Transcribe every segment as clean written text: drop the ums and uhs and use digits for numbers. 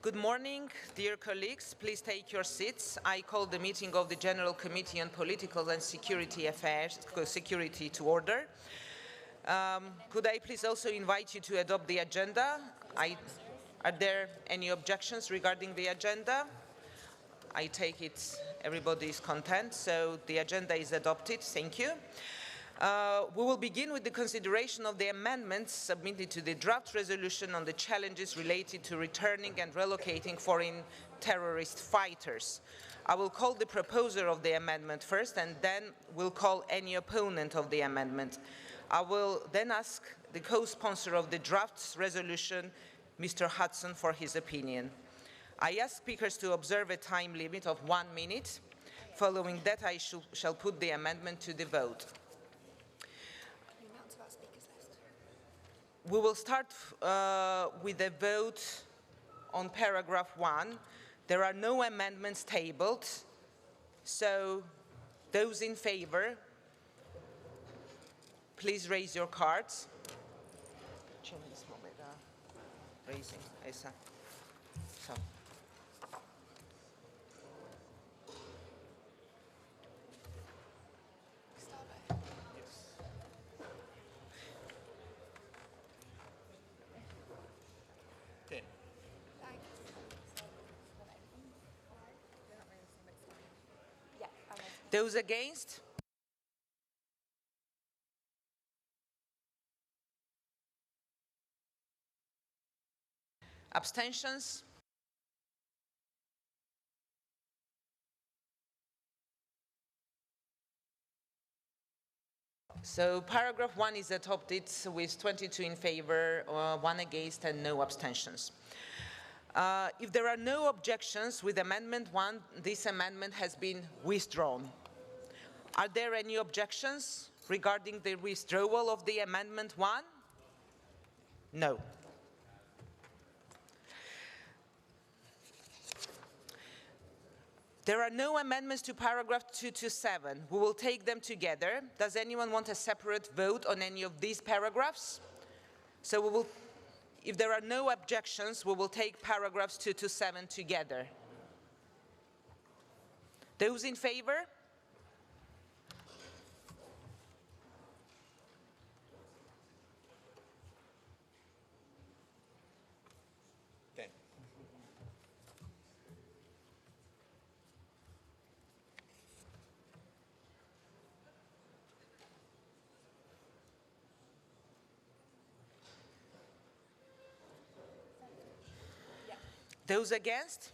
Good morning, dear colleagues. Please take your seats. I call the meeting of the General Committee on Political and Security Affairs to order. Could I please also invite you to adopt the agenda? Are there any objections regarding the agenda? I take it everybody is content, so the agenda is adopted. Thank you. We will begin with the consideration of the amendments submitted to the draft resolution on the challenges related to returning and relocating foreign terrorist fighters. I will call the proposer of the amendment first, and then we'll call any opponent of the amendment. I will then ask the co-sponsor of the draft resolution, Mr. Hudson, for his opinion. I ask speakers to observe a time limit of 1 minute. Following that, I shall put the amendment to the vote. We will start with a vote on paragraph 1. There are no amendments tabled, so those in favor, please raise your cards. Raising, esa. So. Those against? Abstentions? So paragraph 1 is adopted with 22 in favor, 1 against, and no abstentions. If there are no objections with Amendment 1, this amendment has been withdrawn. Are there any objections regarding the withdrawal of the Amendment 1? No. There are no amendments to paragraph 2 to 7. We will take them together. Does anyone want a separate vote on any of these paragraphs? So if there are no objections, we will take paragraphs 2 to 7 together. Those in favor? Those against?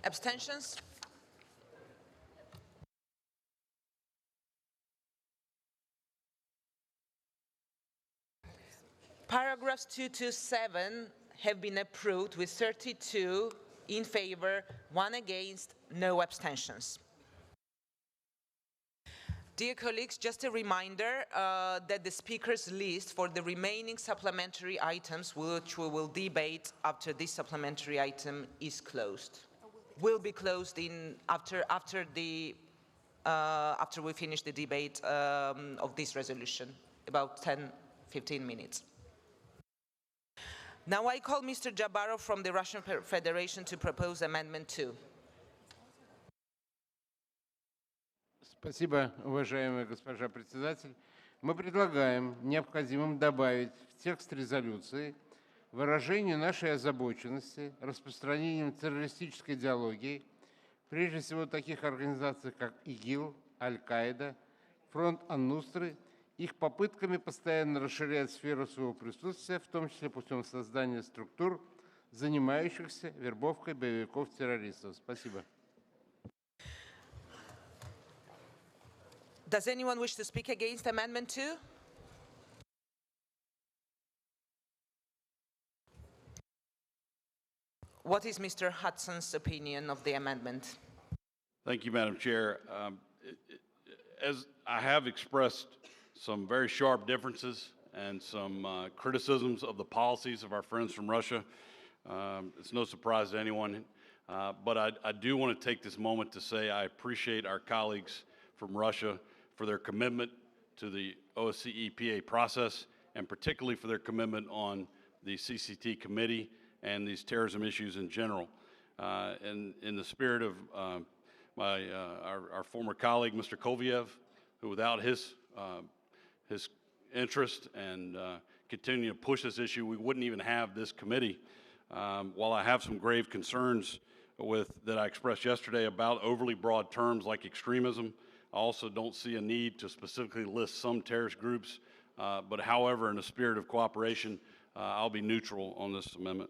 Abstentions? Paragraphs 2 to 7 have been approved with 32 in favor, 1 against, no abstentions. Dear colleagues, just a reminder that the speakers list for the remaining supplementary items, which we will debate after this supplementary item is closed, will be closed after we finish the debate of this resolution, about 10-15 minutes. Now I call Mr. Jabarov from the Russian Federation to propose Amendment 2. Спасибо, уважаемая госпожа председатель. Мы предлагаем необходимым добавить в текст резолюции выражение нашей озабоченности распространением террористической идеологии, прежде всего таких организаций, как ИГИЛ, Аль-Каида, Фронт Ан-Нусры, их попытками постоянно расширять сферу своего присутствия, в том числе путем создания структур, занимающихся вербовкой боевиков-террористов. Спасибо. Does anyone wish to speak against Amendment 2? What is Mr. Hudson's opinion of the amendment? Thank you, Madam Chair. As I have expressed some very sharp differences and some criticisms of the policies of our friends from Russia, it's no surprise to anyone. But I do want to take this moment to say I appreciate our colleagues from Russia for their commitment to the OSCE EPA process, and particularly for their commitment on the CCT committee and these terrorism issues in general. And in the spirit of our former colleague, Mr. Koviev, who without his interest and continuing to push this issue, we wouldn't even have this committee. While I have some grave concerns that I expressed yesterday about overly broad terms like extremism, I also don't see a need to specifically list some terrorist groups. But however, in the spirit of cooperation, I'll be neutral on this amendment.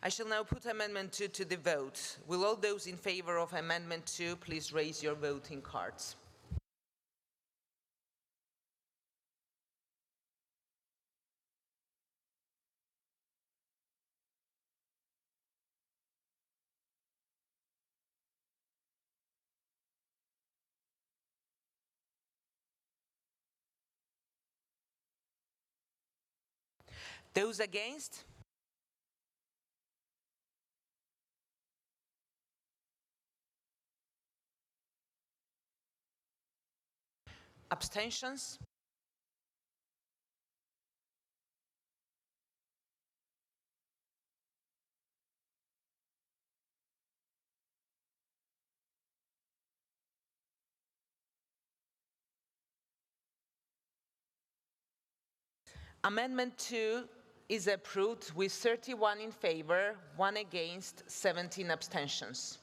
I shall now put Amendment 2 to the vote. Will all those in favor of Amendment 2 please raise your voting cards? Those against? Abstentions? Amendment 2 is approved with 31 in favor, 1 against, 17 abstentions.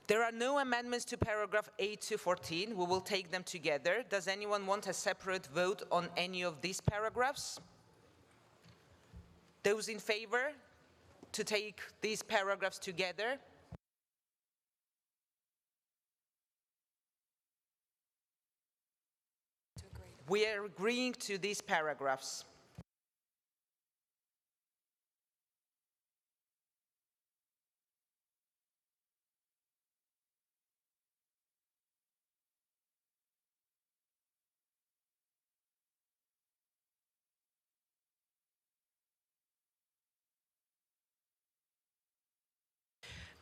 There are no amendments to paragraph 8 to 14. We will take them together. Does anyone want a separate vote on any of these paragraphs? Those in favor to take these paragraphs together? We are agreeing to these paragraphs.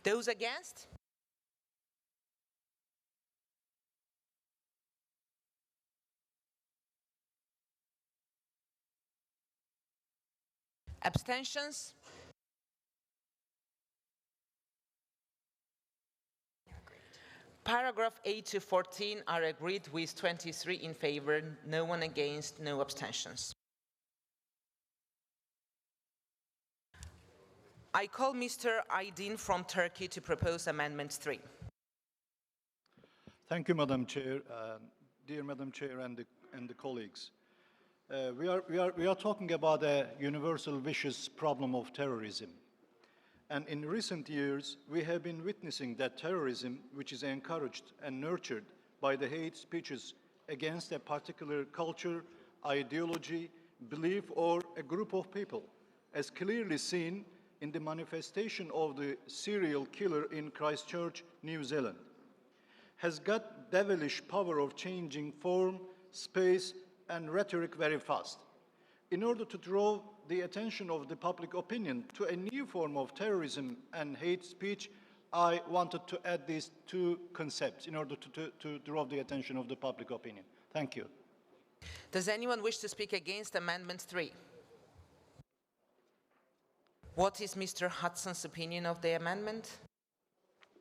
Those against? Abstentions? Paragraph 8 to 14 are agreed with 23 in favor, no one against, no abstentions. I call Mr. Aydin from Turkey to propose Amendment 3. Thank you, Madam Chair. Dear Madam Chair and the colleagues, we are talking about a universal vicious problem of terrorism. And in recent years, we have been witnessing that terrorism, which is encouraged and nurtured by the hate speeches against a particular culture, ideology, belief, or a group of people, as clearly seen in the manifestation of the serial killer in Christchurch, New Zealand, has got devilish power of changing form, space, and rhetoric very fast. In order to draw the attention of the public opinion to a new form of terrorism and hate speech, I wanted to add these two concepts in order to draw the attention of the public opinion. Thank you. Does anyone wish to speak against Amendment 3? What is Mr. Hudson's opinion of the amendment?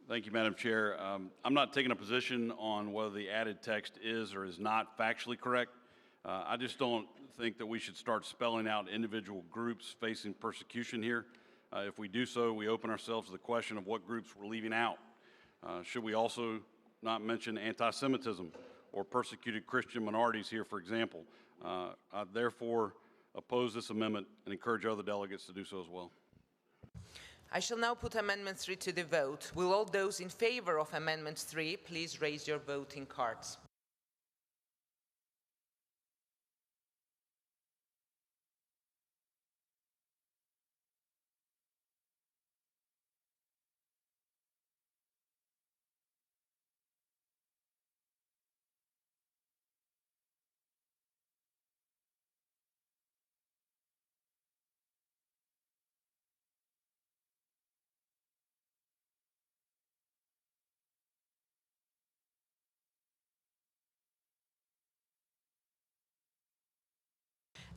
Thank you, Madam Chair. I'm not taking a position on whether the added text is or is not factually correct. I just don't think that we should start spelling out individual groups facing persecution here. If we do so, we open ourselves to the question of what groups we're leaving out. Should we also not mention anti-Semitism or persecuted Christian minorities here, for example? I therefore oppose this amendment and encourage other delegates to do so as well. I shall now put Amendment 3 to the vote. Will all those in favor of Amendment 3 please raise your voting cards?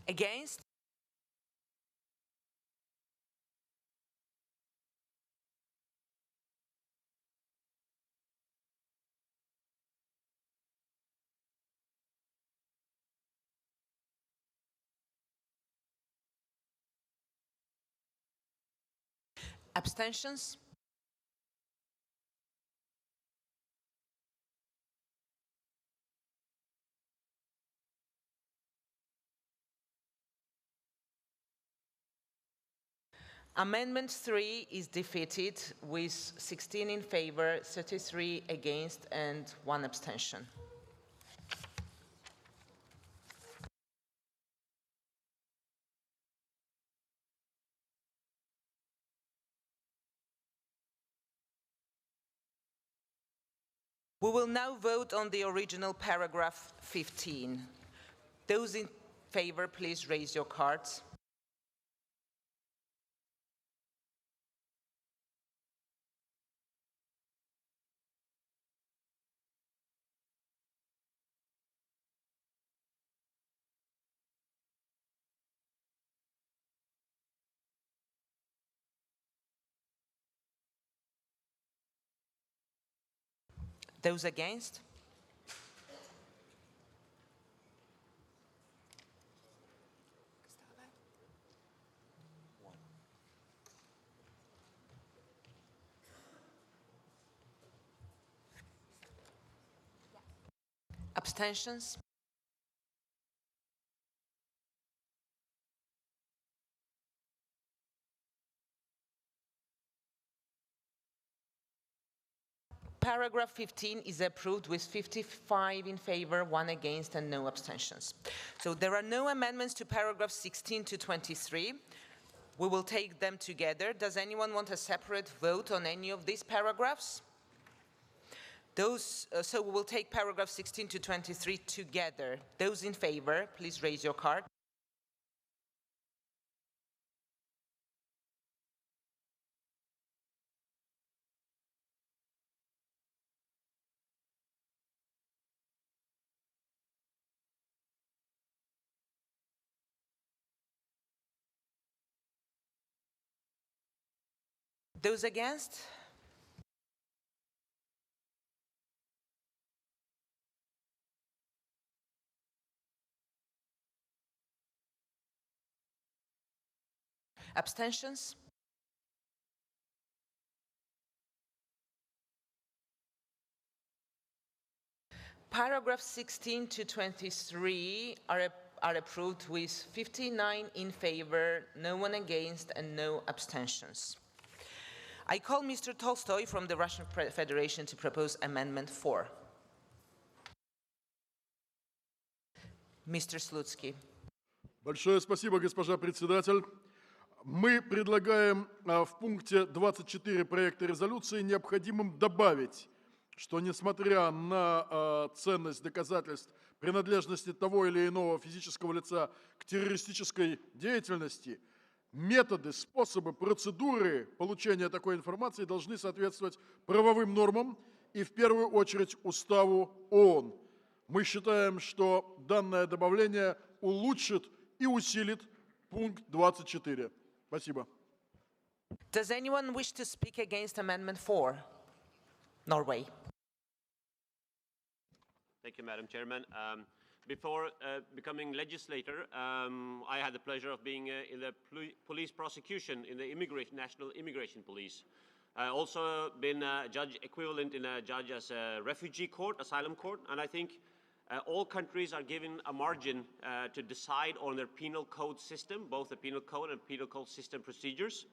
Against? Abstentions? Amendment 3 is defeated with 16 in favor, 33 against, and 1 abstention. We will now vote on the original paragraph 15. Those in favor, please raise your cards. Those against? Abstentions? Paragraph 15 is approved with 55 in favor, 1 against, and no abstentions. So there are no amendments to paragraph 16 to 23. We will take them together. Does anyone want a separate vote on any of these paragraphs? So we will take paragraph 16 to 23 together. Those in favor, please raise your card. Those against? Abstentions? Paragraph 16 to 23 are approved with 59 in favor, no one against, and no abstentions. I call Mr. Tolstoy from the Russian Federation to propose Amendment 4. Mr. Slutsky. Большое спасибо, госпожа председатель. Мы предлагаем в пункте 24 проекта резолюции необходимым добавить, что несмотря на ценность доказательств принадлежности того или иного физического лица к террористической деятельности, методы, способы, процедуры получения такой информации должны соответствовать правовым нормам и в первую очередь Уставу ООН. Мы считаем, что данное добавление улучшит и усилит пункт 24. Спасибо. Does anyone wish to speak against Amendment 4? Norway. Thank you, Madam Chairman. Before becoming legislator, I had the pleasure of being in the police prosecution in the National Immigration Police. I also been a judge equivalent in a judge as a refugee court, asylum court, and I think all countries are given a margin to decide on their penal code system, both the penal code and penal code system procedures.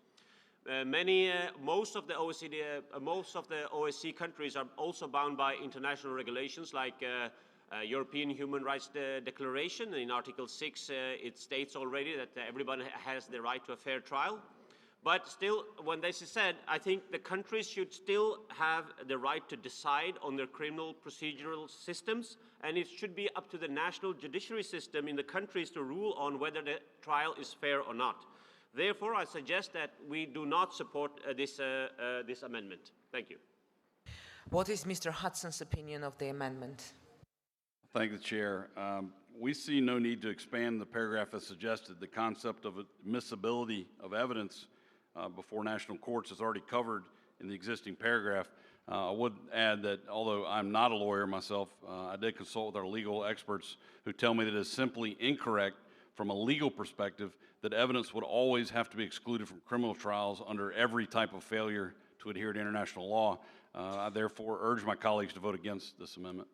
Most of the OSCE countries are also bound by international regulations like European Human Rights Declaration. In Article 6, it states already that everybody has the right to a fair trial. But still, when this is said, I think the countries should still have the right to decide on their criminal procedural systems, and it should be up to the national judiciary system in the countries to rule on whether the trial is fair or not. Therefore, I suggest that we do not support this amendment. Thank you. What is Mr. Hudson's opinion of the amendment? Thank the chair. we see no need to expand the paragraph as suggested. The concept of admissibility of evidence before national courts is already covered in the existing paragraph. I would add that although I'm not a lawyer myself, I did consult with our legal experts who tell me that it is simply incorrect from a legal perspective that evidence would always have to be excluded from criminal trials under every type of failure to adhere to international law. I therefore urge my colleagues to vote against this amendment.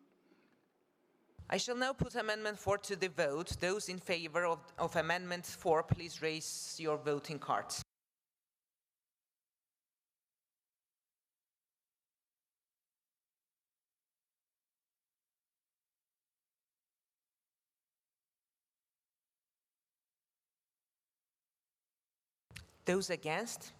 I shall now put Amendment 4 to the vote. Those in favor of Amendment 4, please raise your voting cards. Those against?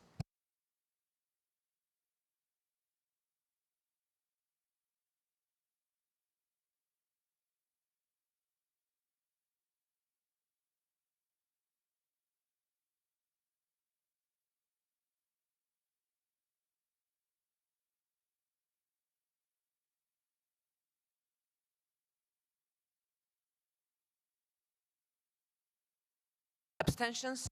Abstentions?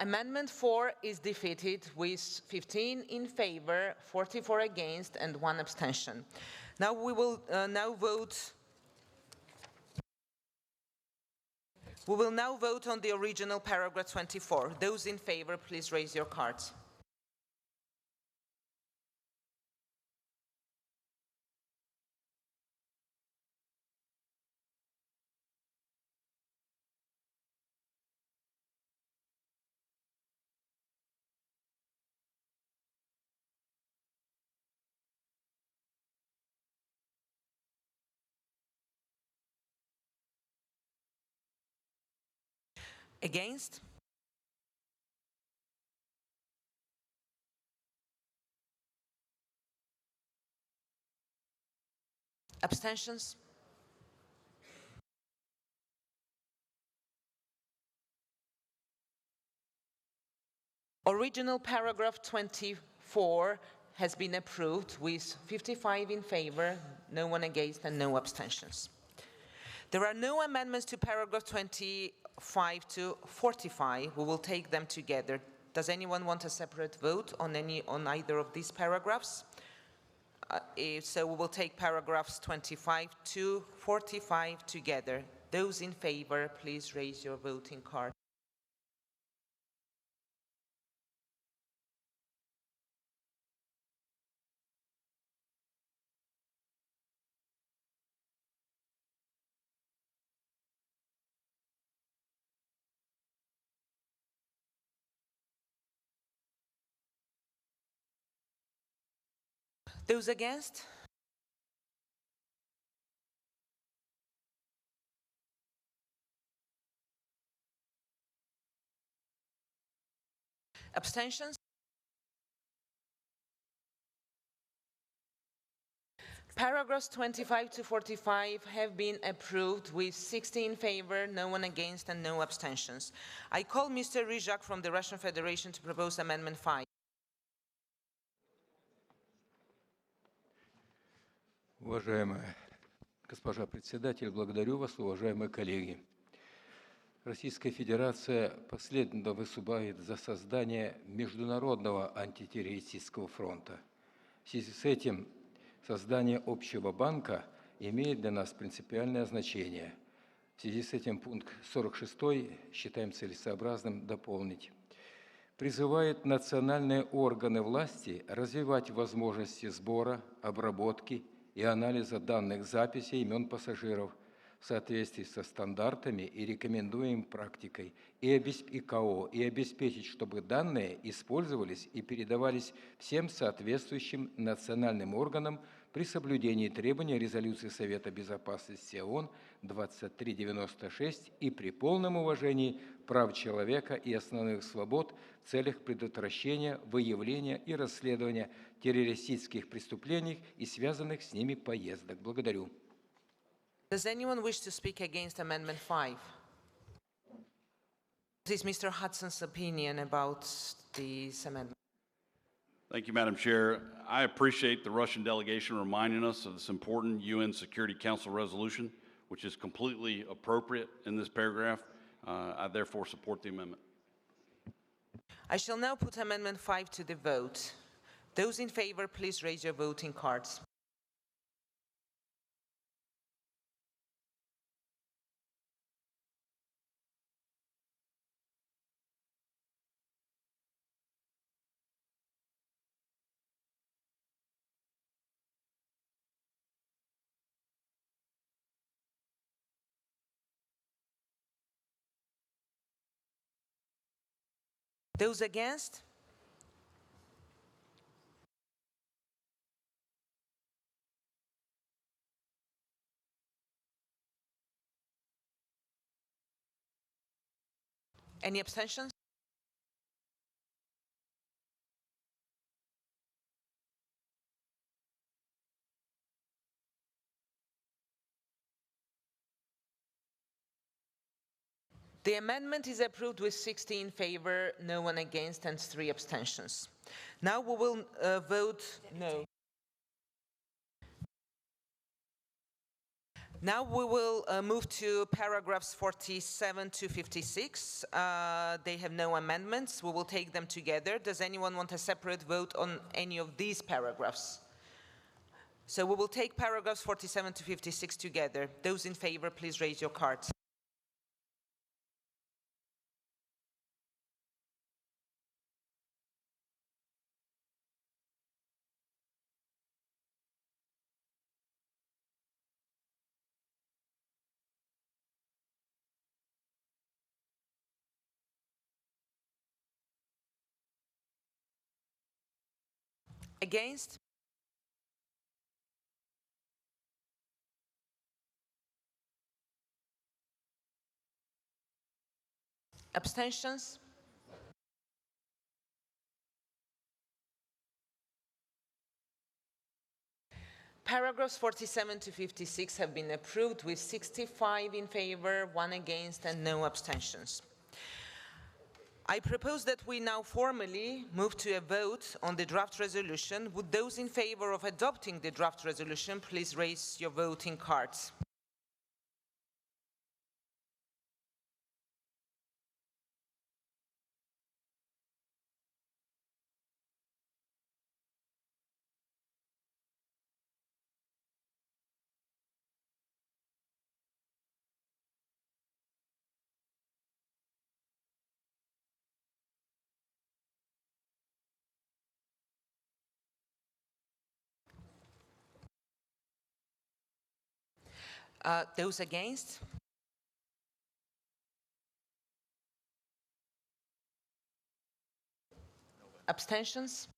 Amendment 4 is defeated with 15 in favor, 44 against, and 1 abstention. Now we will vote. We will now vote on the original paragraph 24. Those in favor, please raise your cards. Against? Abstentions? Original paragraph 24 has been approved with 55 in favor, no one against, and no abstentions. There are no amendments to paragraph 25 to 45. We will take them together. Does anyone want a separate vote on either of these paragraphs? If so, we will take paragraphs 25 to 45 together. Those in favor, please raise your voting card. Those against? Abstentions? Paragraphs 25 to 45 have been approved with 60 in favor, no one against, and no abstentions. I call Mr. Rizhak from the Russian Federation to propose Amendment 5. Уважаемая госпожа председатель, благодарю вас, уважаемые коллеги. Российская Федерация последовательно выступает за создание Международного антитеррористического фронта. В связи с этим создание общего банка имеет для нас принципиальное значение. В связи с этим пункт 46 считаем целесообразным дополнить. Призывает национальные органы власти развивать возможности сбора, обработки и анализа данных записей имен пассажиров в соответствии со стандартами и рекомендуемой практикой ИКАО и обеспечить, чтобы данные использовались и передавались всем соответствующим национальным органам при соблюдении требований резолюции Совета Безопасности ООН 2396 и при полном уважении прав человека и основных свобод в целях предотвращения, выявления и расследования террористических преступлений и связанных с ними поездок. Благодарю. Does anyone wish to speak against Amendment 5? This is Mr. Hudson's opinion about this amendment. Thank you, Madam Chair. I appreciate the Russian delegation reminding us of this important UN Security Council resolution, which is completely appropriate in this paragraph. I therefore support the amendment. I shall now put Amendment 5 to the vote. Those in favor, please raise your voting cards. Those against? Any abstentions? The amendment is approved with 60 in favor, no one against, and 3 abstentions. Now we will vote no. Now we will move to paragraphs 47 to 56. They have no amendments. We will take them together. Does anyone want a separate vote on any of these paragraphs? So we will take paragraphs 47 to 56 together. Those in favor, please raise your cards. Against? Abstentions? Paragraphs 47 to 56 have been approved with 65 in favor, 1 against, and no abstentions. I propose that we now formally move to a vote on the draft resolution. Would those in favor of adopting the draft resolution please raise your voting cards? Those against? Abstentions?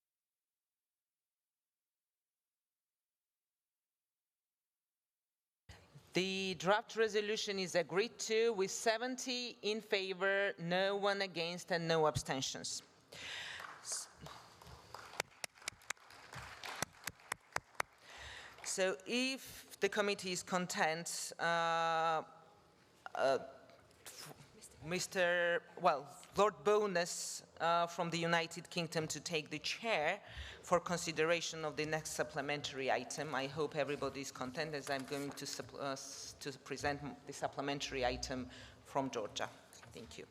The draft resolution is agreed to with 70 in favor, no one against, and no abstentions. So if the committee is content, Lord Bowness from the United Kingdom to take the chair for consideration of the next supplementary item. I hope everybody is content as I'm going to present the supplementary item from Georgia. Thank you.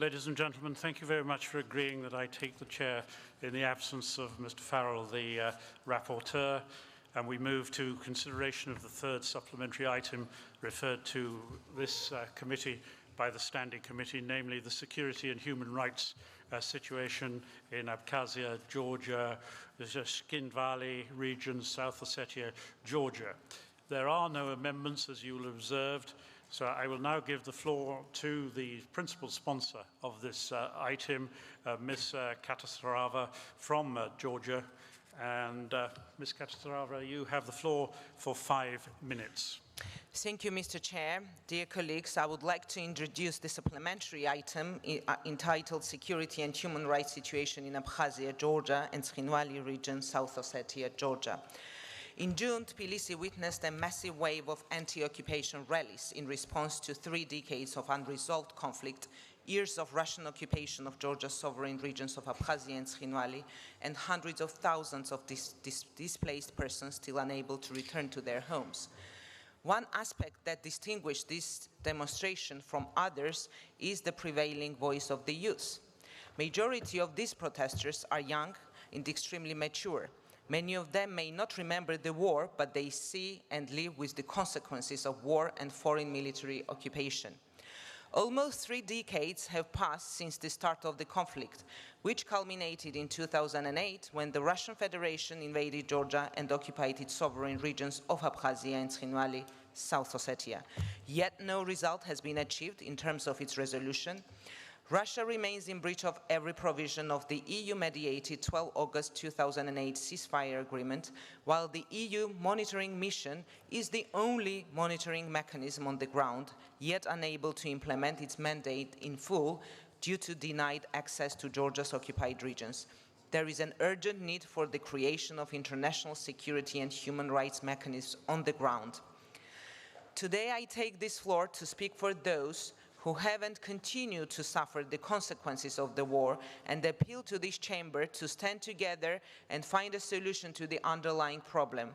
Ladies and gentlemen, thank you very much for agreeing that I take the chair in the absence of Mr. Farrell, the rapporteur, and we move to consideration of the third supplementary item referred to this committee by the Standing Committee, namely the Security and Human Rights situation in Abkhazia, Georgia, the Skin region, South Ossetia, Georgia. There are no amendments, as you will have observed, so I will now give the floor to the principal sponsor of this item, Ms. Katasarava from Georgia. And Ms. Katasarava, you have the floor for 5 minutes. Thank you, Mr. Chair. Dear colleagues, I would like to introduce the supplementary item entitled Security and Human Rights Situation in Abkhazia, Georgia, and Tkhinvali region, South Ossetia, Georgia. In June, Tbilisi witnessed a massive wave of anti-occupation rallies in response to 3 decades of unresolved conflict, years of Russian occupation of Georgia's sovereign regions of Abkhazia and Tkhinvali, and hundreds of thousands of displaced persons still unable to return to their homes. One aspect that distinguished this demonstration from others is the prevailing voice of the youth. Majority of these protesters are young and extremely mature. Many of them may not remember the war, but they see and live with the consequences of war and foreign military occupation. Almost 3 decades have passed since the start of the conflict, which culminated in 2008 when the Russian Federation invaded Georgia and occupied its sovereign regions of Abkhazia and Tkhinvali, South Ossetia. Yet no result has been achieved in terms of its resolution. Russia remains in breach of every provision of the EU-mediated 12 August 2008 ceasefire agreement, while the EU monitoring mission is the only monitoring mechanism on the ground, yet unable to implement its mandate in full due to denied access to Georgia's occupied regions. There is an urgent need for the creation of international security and human rights mechanisms on the ground. Today I take this floor to speak for those who haven't continued to suffer the consequences of the war and appeal to this chamber to stand together and find a solution to the underlying problem.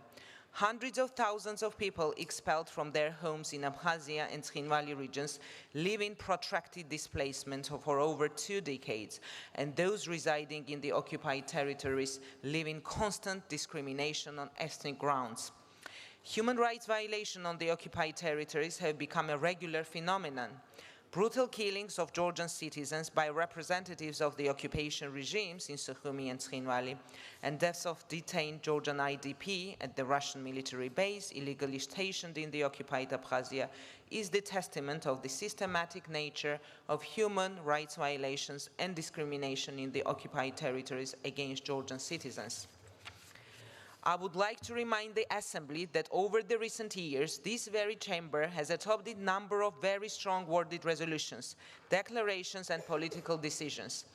Hundreds of thousands of people expelled from their homes in Abkhazia and Tkhinvali regions live in protracted displacement for over 2 decades, and those residing in the occupied territories live in constant discrimination on ethnic grounds. Human rights violations on the occupied territories have become a regular phenomenon. Brutal killings of Georgian citizens by representatives of the occupation regimes in Sukhumi and Tkhinvali, and deaths of detained Georgian IDP at the Russian military base illegally stationed in the occupied Abkhazia is the testament of the systematic nature of human rights violations and discrimination in the occupied territories against Georgian citizens. I would like to remind the Assembly that over the recent years, this very chamber has adopted a number of very strong worded resolutions, declarations and political decisions.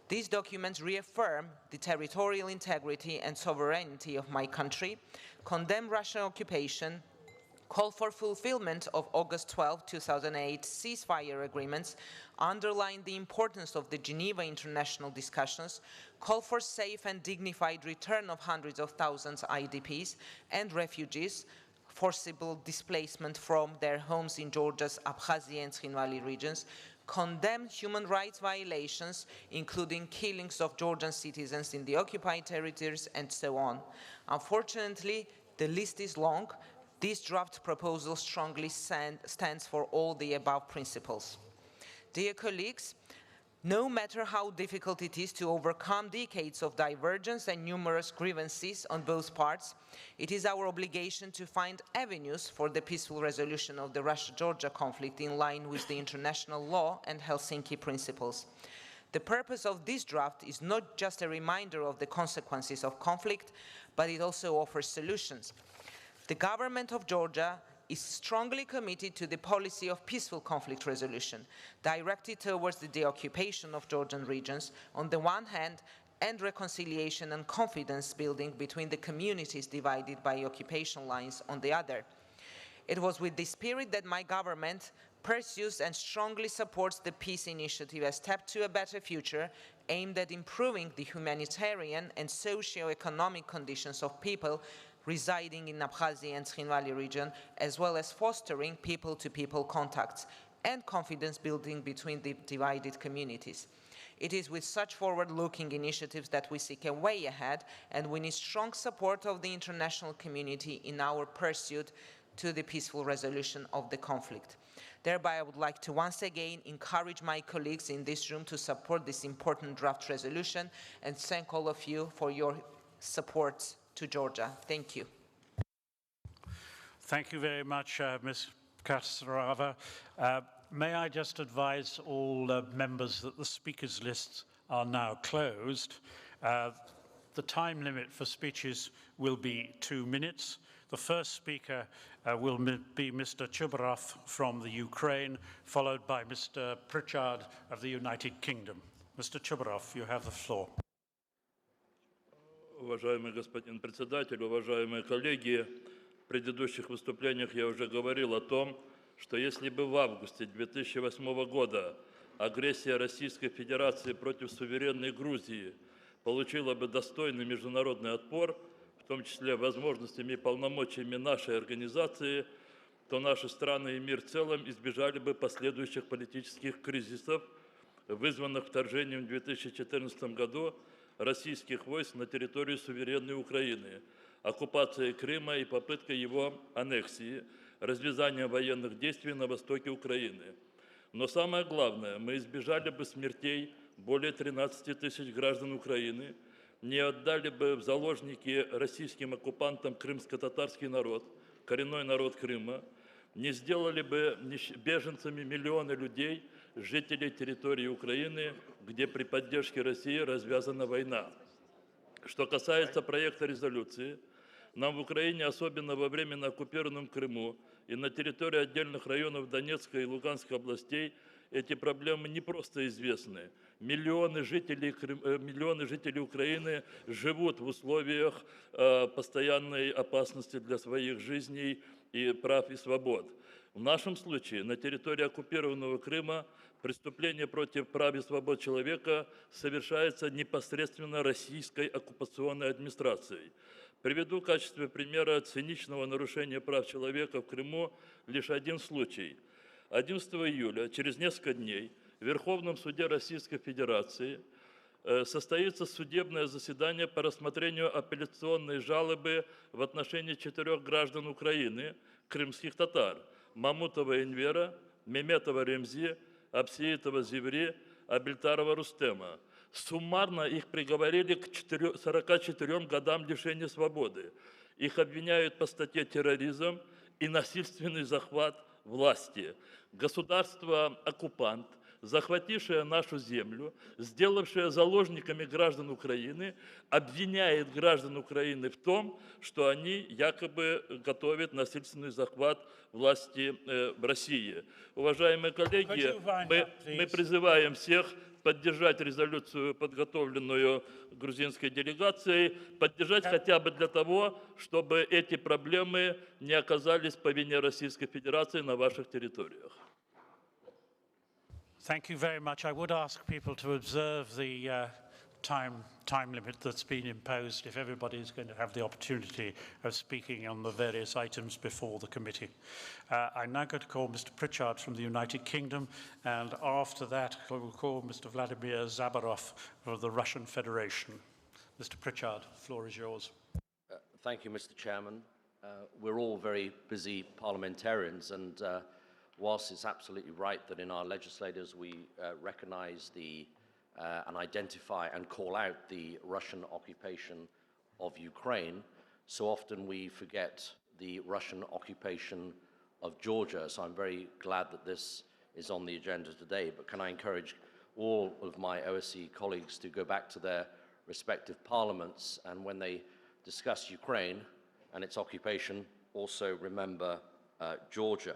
These documents reaffirm the territorial integrity and sovereignty of my country, condemn Russian occupation, call for fulfillment of August 12, 2008 ceasefire agreements, underline the importance of the Geneva international discussions, call for safe and dignified return of hundreds of thousands of IDPs and refugees, forcible displacement from their homes in Georgia's Abkhazia and Tkhinvali regions, condemn human rights violations, including killings of Georgian citizens in the occupied territories, and so on. Unfortunately, the list is long. This draft proposal strongly stands for all the above principles. Dear colleagues, no matter how difficult it is to overcome decades of divergence and numerous grievances on both parts, it is our obligation to find avenues for the peaceful resolution of the Russia-Georgia conflict in line with the international law and Helsinki principles. The purpose of this draft is not just a reminder of the consequences of conflict, but it also offers solutions. The government of Georgia is strongly committed to the policy of peaceful conflict resolution, directed towards the deoccupation of Georgian regions on the one hand, and reconciliation and confidence building between the communities divided by occupation lines on the other. It was with this spirit that my government pursues and strongly supports the peace initiative, a step to a better future aimed at improving the humanitarian and socio-economic conditions of people residing in Abkhazia and Tkhinvali region, as well as fostering people-to-people contacts and confidence building between the divided communities. It is with such forward-looking initiatives that we seek a way ahead, and we need strong support of the international community in our pursuit to the peaceful resolution of the conflict. Thereby, I would like to once again encourage my colleagues in this room to support this important draft resolution and thank all of you for your support to Georgia. Thank you. Thank you very much, Ms. Kasarava. May I just advise all members that the speakers' lists are now closed. The time limit for speeches will be 2 minutes. The first speaker will be Mr. Chubarov from the Ukraine, followed by Mr. Pritchard of the United Kingdom. Mr. Chubarov, you have the floor. Уважаемый господин председатель, уважаемые коллеги, в предыдущих выступлениях я уже говорил о том, что если бы в августе 2008 года агрессия Российской Федерации против суверенной Грузии получила бы достойный международный отпор, в том числе возможностями и полномочиями нашей организации, то наши страны и мир в целом избежали бы последующих политических кризисов, вызванных вторжением в 2014 году российских войск на территорию суверенной Украины, оккупацией Крыма и попыткой его аннексии, развязанием военных действий на востоке Украины. Но самое главное, мы избежали бы смертей более 13 тысяч граждан Украины, не отдали бы в заложники российским оккупантам крымско-татарский народ, коренной народ Крыма, не сделали бы беженцами миллионы людей, жителей территории Украины, где при поддержке России развязана война. Что касается проекта резолюции, нам в Украине, особенно во временно оккупированном Крыму и на территории отдельных районов Донецкой и Луганской областей, эти проблемы не просто известны. Миллионы жителей Украины живут в условиях постоянной опасности для своих жизней и прав и свобод. В нашем случае на территории оккупированного Крыма преступление против прав и свобод человека совершается непосредственно российской оккупационной администрацией. Приведу в качестве примера циничного нарушения прав человека в Крыму лишь один случай. 11 июля, через несколько дней, в Верховном суде Российской Федерации состоится судебное заседание по рассмотрению апелляционной жалобы в отношении 4 граждан Украины, крымских татар: Мамутова Энвера, Меметова Ремзи, Апсиитова Зеври, Абельтарова Рустема. Суммарно их приговорили к 44 годам лишения свободы. Их обвиняют по статье терроризм и насильственный захват власти. Государство-оккупант, захватившее нашу землю, сделавшее заложниками граждан Украины, обвиняет граждан Украины в том, что они якобы готовят насильственный захват власти в России. Уважаемые коллеги, мы призываем всех поддержать резолюцию, подготовленную грузинской делегацией, поддержать хотя бы для того, чтобы эти проблемы не оказались по вине Российской Федерации на ваших территориях. Thank you very much. I would ask people to observe the time limit that's been imposed if everybody is going to have the opportunity of speaking on the various items before the committee. I'm now going to call Mr. Pritchard from the United Kingdom, and after that I will call Mr. Vladimir Zabarov of the Russian Federation. Mr. Pritchard, the floor is yours. Thank you, Mr. Chairman. We're all very busy parliamentarians, and whilst it's absolutely right that in our legislators we recognize and identify and call out the Russian occupation of Ukraine, so often we forget the Russian occupation of Georgia. So I'm very glad that this is on the agenda today. But can I encourage all of my OSCE colleagues to go back to their respective parliaments, and when they discuss Ukraine and its occupation, also remember Georgia.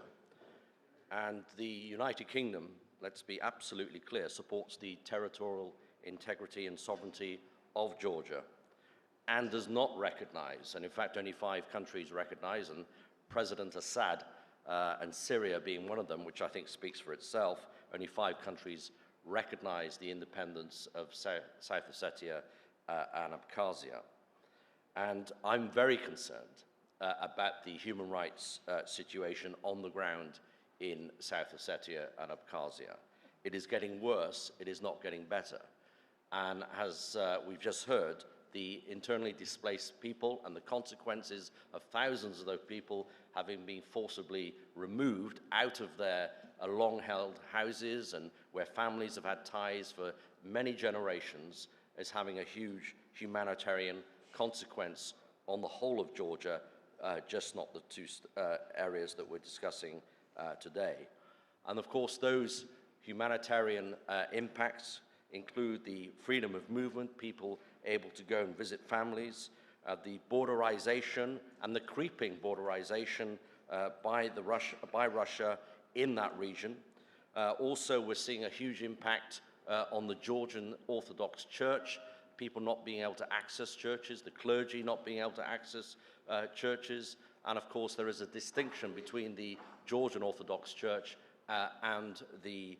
And the United Kingdom, let's be absolutely clear, supports the territorial integrity and sovereignty of Georgia and does not recognize, and in fact only 5 countries recognize, and President Assad and Syria being one of them, which I think speaks for itself, only 5 countries recognize the independence of South Ossetia and Abkhazia. And I'm very concerned about the human rights situation on the ground in South Ossetia and Abkhazia. It is getting worse, it is not getting better. And as we've just heard, the internally displaced people and the consequences of thousands of those people having been forcibly removed out of their long-held houses and where families have had ties for many generations is having a huge humanitarian consequence on the whole of Georgia, just not the two areas that we're discussing today. And of course, those humanitarian impacts include the freedom of movement, people able to go and visit families, the borderization and the creeping borderization by Russia in that region. Also, we're seeing a huge impact on the Georgian Orthodox Church, people not being able to access churches, the clergy not being able to access churches, and of course there is a distinction between the Georgian Orthodox Church and the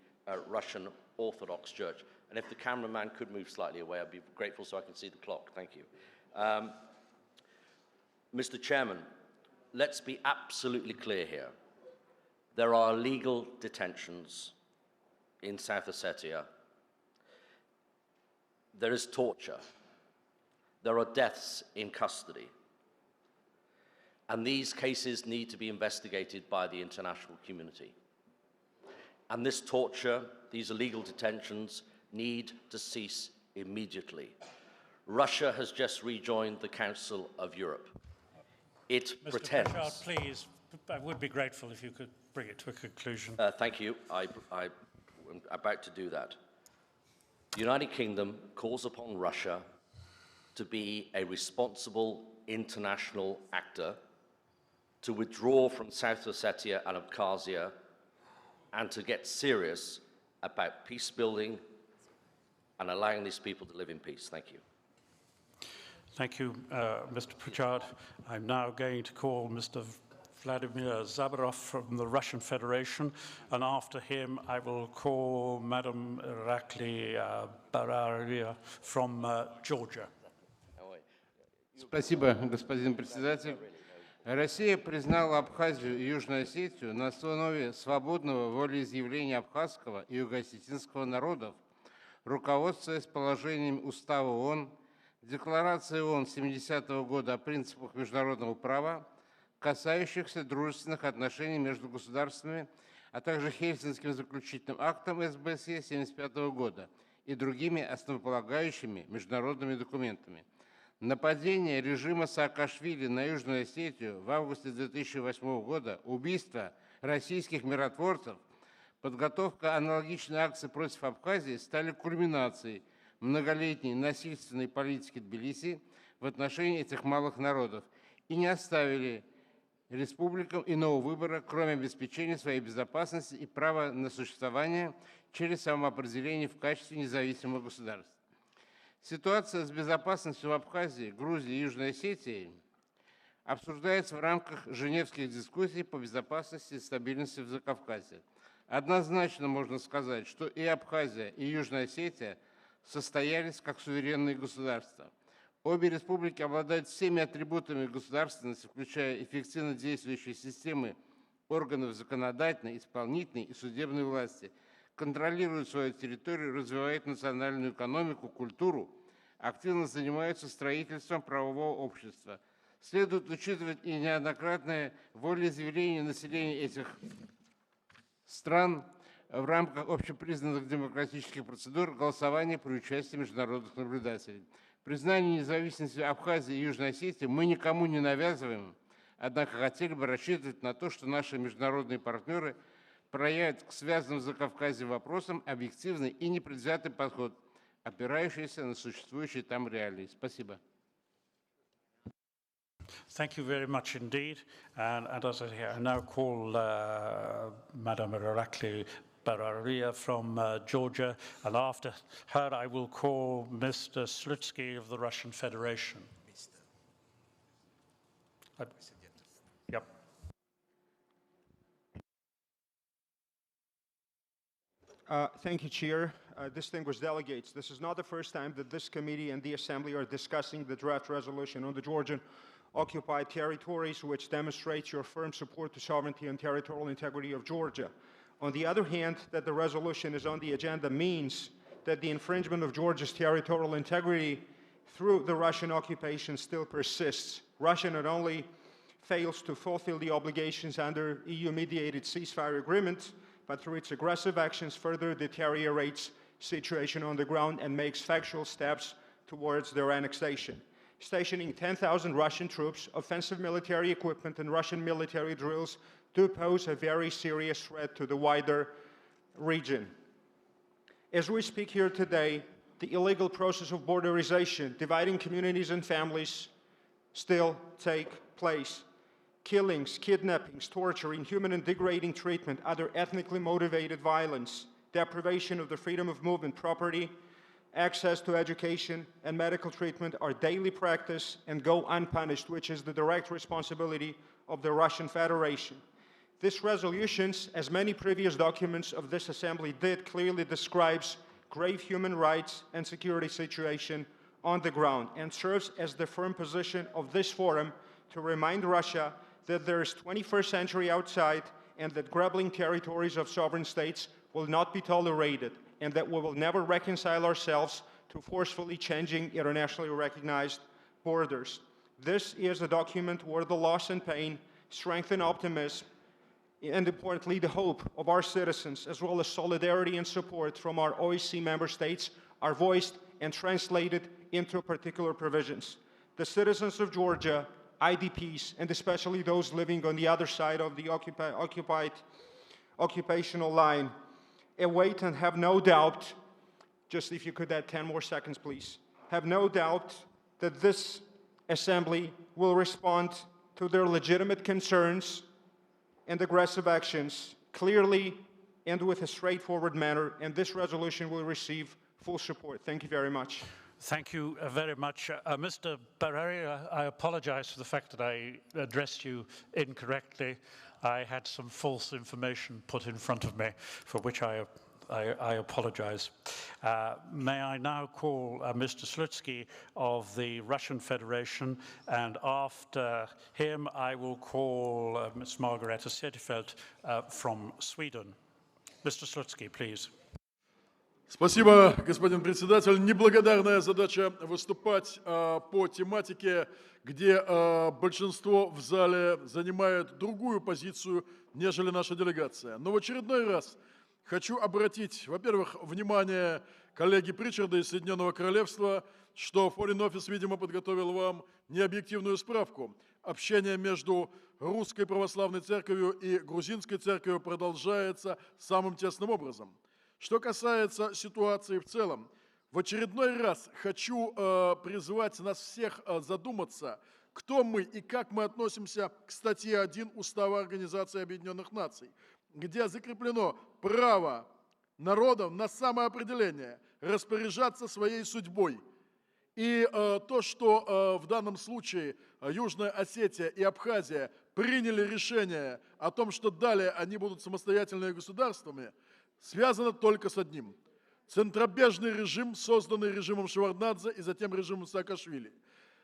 Russian Orthodox Church. And if the cameraman could move slightly away, I'd be grateful so I can see the clock. Thank you. Mr. Chairman, let's be absolutely clear here. There are illegal detentions in South Ossetia. There is torture. There are deaths in custody. And these cases need to be investigated by the international community. And this torture, these illegal detentions, need to cease immediately. Russia has just rejoined the Council of Europe. It pretends... Mr. Pritchard, please, I would be grateful if you could bring it to a conclusion. Thank you. I'm about to do that. The United Kingdom calls upon Russia to be a responsible international actor, to withdraw from South Ossetia and Abkhazia, and to get serious about peace building and allowing these people to live in peace. Thank you. Thank you, Mr. Pritchard. I'm now going to call Mr. Vladimir Zabarov from the Russian Federation, and after him I will call Madam Irakli Bararia from Georgia. Спасибо, господин председатель. Россия признала Абхазию и Южную Осетию на основе свободного волеизъявления абхазского и юго-осетинского народов, руководствуясь положением Устава ООН, Декларации ООН 70-го года о принципах международного права, касающихся дружественных отношений между государствами, а также Хельсинским заключительным актом СБСЕ 1975 года и другими основополагающими международными документами. Нападение режима Саакашвили на Южную Осетию в августе 2008 года, убийство российских миротворцев, подготовка аналогичной акции против Абхазии стали кульминацией многолетней насильственной политики Тбилиси в отношении этих малых народов и не оставили республикам иного выбора, кроме обеспечения своей безопасности и права на существование через самоопределение в качестве независимого государства. Ситуация с безопасностью в Абхазии, Грузии и Южной Осетии обсуждается в рамках женевских дискуссий по безопасности и стабильности в Закавказье. Однозначно можно сказать, что и Абхазия, и Южная Осетия состоялись как суверенные государства. Обе республики обладают всеми атрибутами государственности, включая эффективно действующие системы органов законодательной, исполнительной и судебной власти, контролируют свою территорию, развивают национальную экономику, культуру, активно занимаются строительством правового общества. Следует учитывать и неоднократное волеизъявление населения этих стран в рамках общепризнанных демократических процедур голосования при участии международных наблюдателей. Признание независимости Абхазии и Южной Осетии мы никому не навязываем, однако хотели бы рассчитывать на то, что наши международные партнеры проявят к связанным с Закавказьем вопросам объективный и непредвзятый подход, опирающийся на существующие там реалии. Спасибо. Thank you very much indeed. And as I hear, I now call Madam Irakli Bararia from Georgia, and after her I will call Mr. Slutsky of the Russian Federation. Yep. Thank you, Chair. Distinguished delegates, this is not the first time that this committee and the Assembly are discussing the draft resolution on the Georgian occupied territories, which demonstrates your firm support to sovereignty and territorial integrity of Georgia. On the other hand, that the resolution is on the agenda means that the infringement of Georgia's territorial integrity through the Russian occupation still persists. Russia not only fails to fulfill the obligations under EU-mediated ceasefire agreement, but through its aggressive actions further deteriorates situation on the ground and makes factual steps towards their annexation. Stationing 10,000 Russian troops, offensive military equipment, and Russian military drills do pose a very serious threat to the wider region. As we speak here today, the illegal process of borderization, dividing communities and families, still take place. Killings, kidnappings, torture, inhuman and degrading treatment, other ethnically motivated violence, deprivation of the freedom of movement, property, access to education and medical treatment are daily practice and go unpunished, which is the direct responsibility of the Russian Federation. This resolution, as many previous documents of this assembly did, clearly describes grave human rights and security situation on the ground and serves as the firm position of this forum to remind Russia that there is 21st century outside and that grabbing territories of sovereign states will not be tolerated, and that we will never reconcile ourselves to forcefully changing internationally recognized borders. This is a document where the loss and pain, strength and optimism, and importantly, the hope of our citizens, as well as solidarity and support from our OSCE member states, are voiced and translated into particular provisions. The citizens of Georgia, IDPs, and especially those living on the other side of the occupational line, await and have no doubt, just if you could add 10 more seconds, please, have no doubt that this assembly will respond to their legitimate concerns and aggressive actions clearly and with a straightforward manner, and this resolution will receive full support. Thank you very much. Thank you very much. Mr. Barreri, I apologize for the fact that I addressed you incorrectly. I had some false information put in front of me, for which I apologize. May I now call Mr. Slutsky of the Russian Federation, and after him I will call Ms. Margareta Sedefeld from Sweden. Mr. Slutsky, please. Спасибо, господин председатель. Неблагодарная задача выступать по тематике, где большинство в зале занимает другую позицию, нежели наша делегация. Но в очередной раз хочу обратить, во-первых, внимание коллеги Причарда из Соединенного Королевства, что Foreign Office, видимо, подготовил вам необъективную справку. Общение между Русской Православной Церковью и Грузинской Церковью продолжается самым тесным образом. Что касается ситуации в целом, в очередной раз хочу призвать нас всех задуматься, кто мы и как мы относимся к статье 1 Устава Организации Объединенных Наций, где закреплено право народов на самоопределение, распоряжаться своей судьбой. И то, что в данном случае Южная Осетия и Абхазия приняли решение о том, что далее они будут самостоятельными государствами, связано только с одним. Центробежный режим, созданный режимом Шеварднадзе и затем режимом Саакашвили.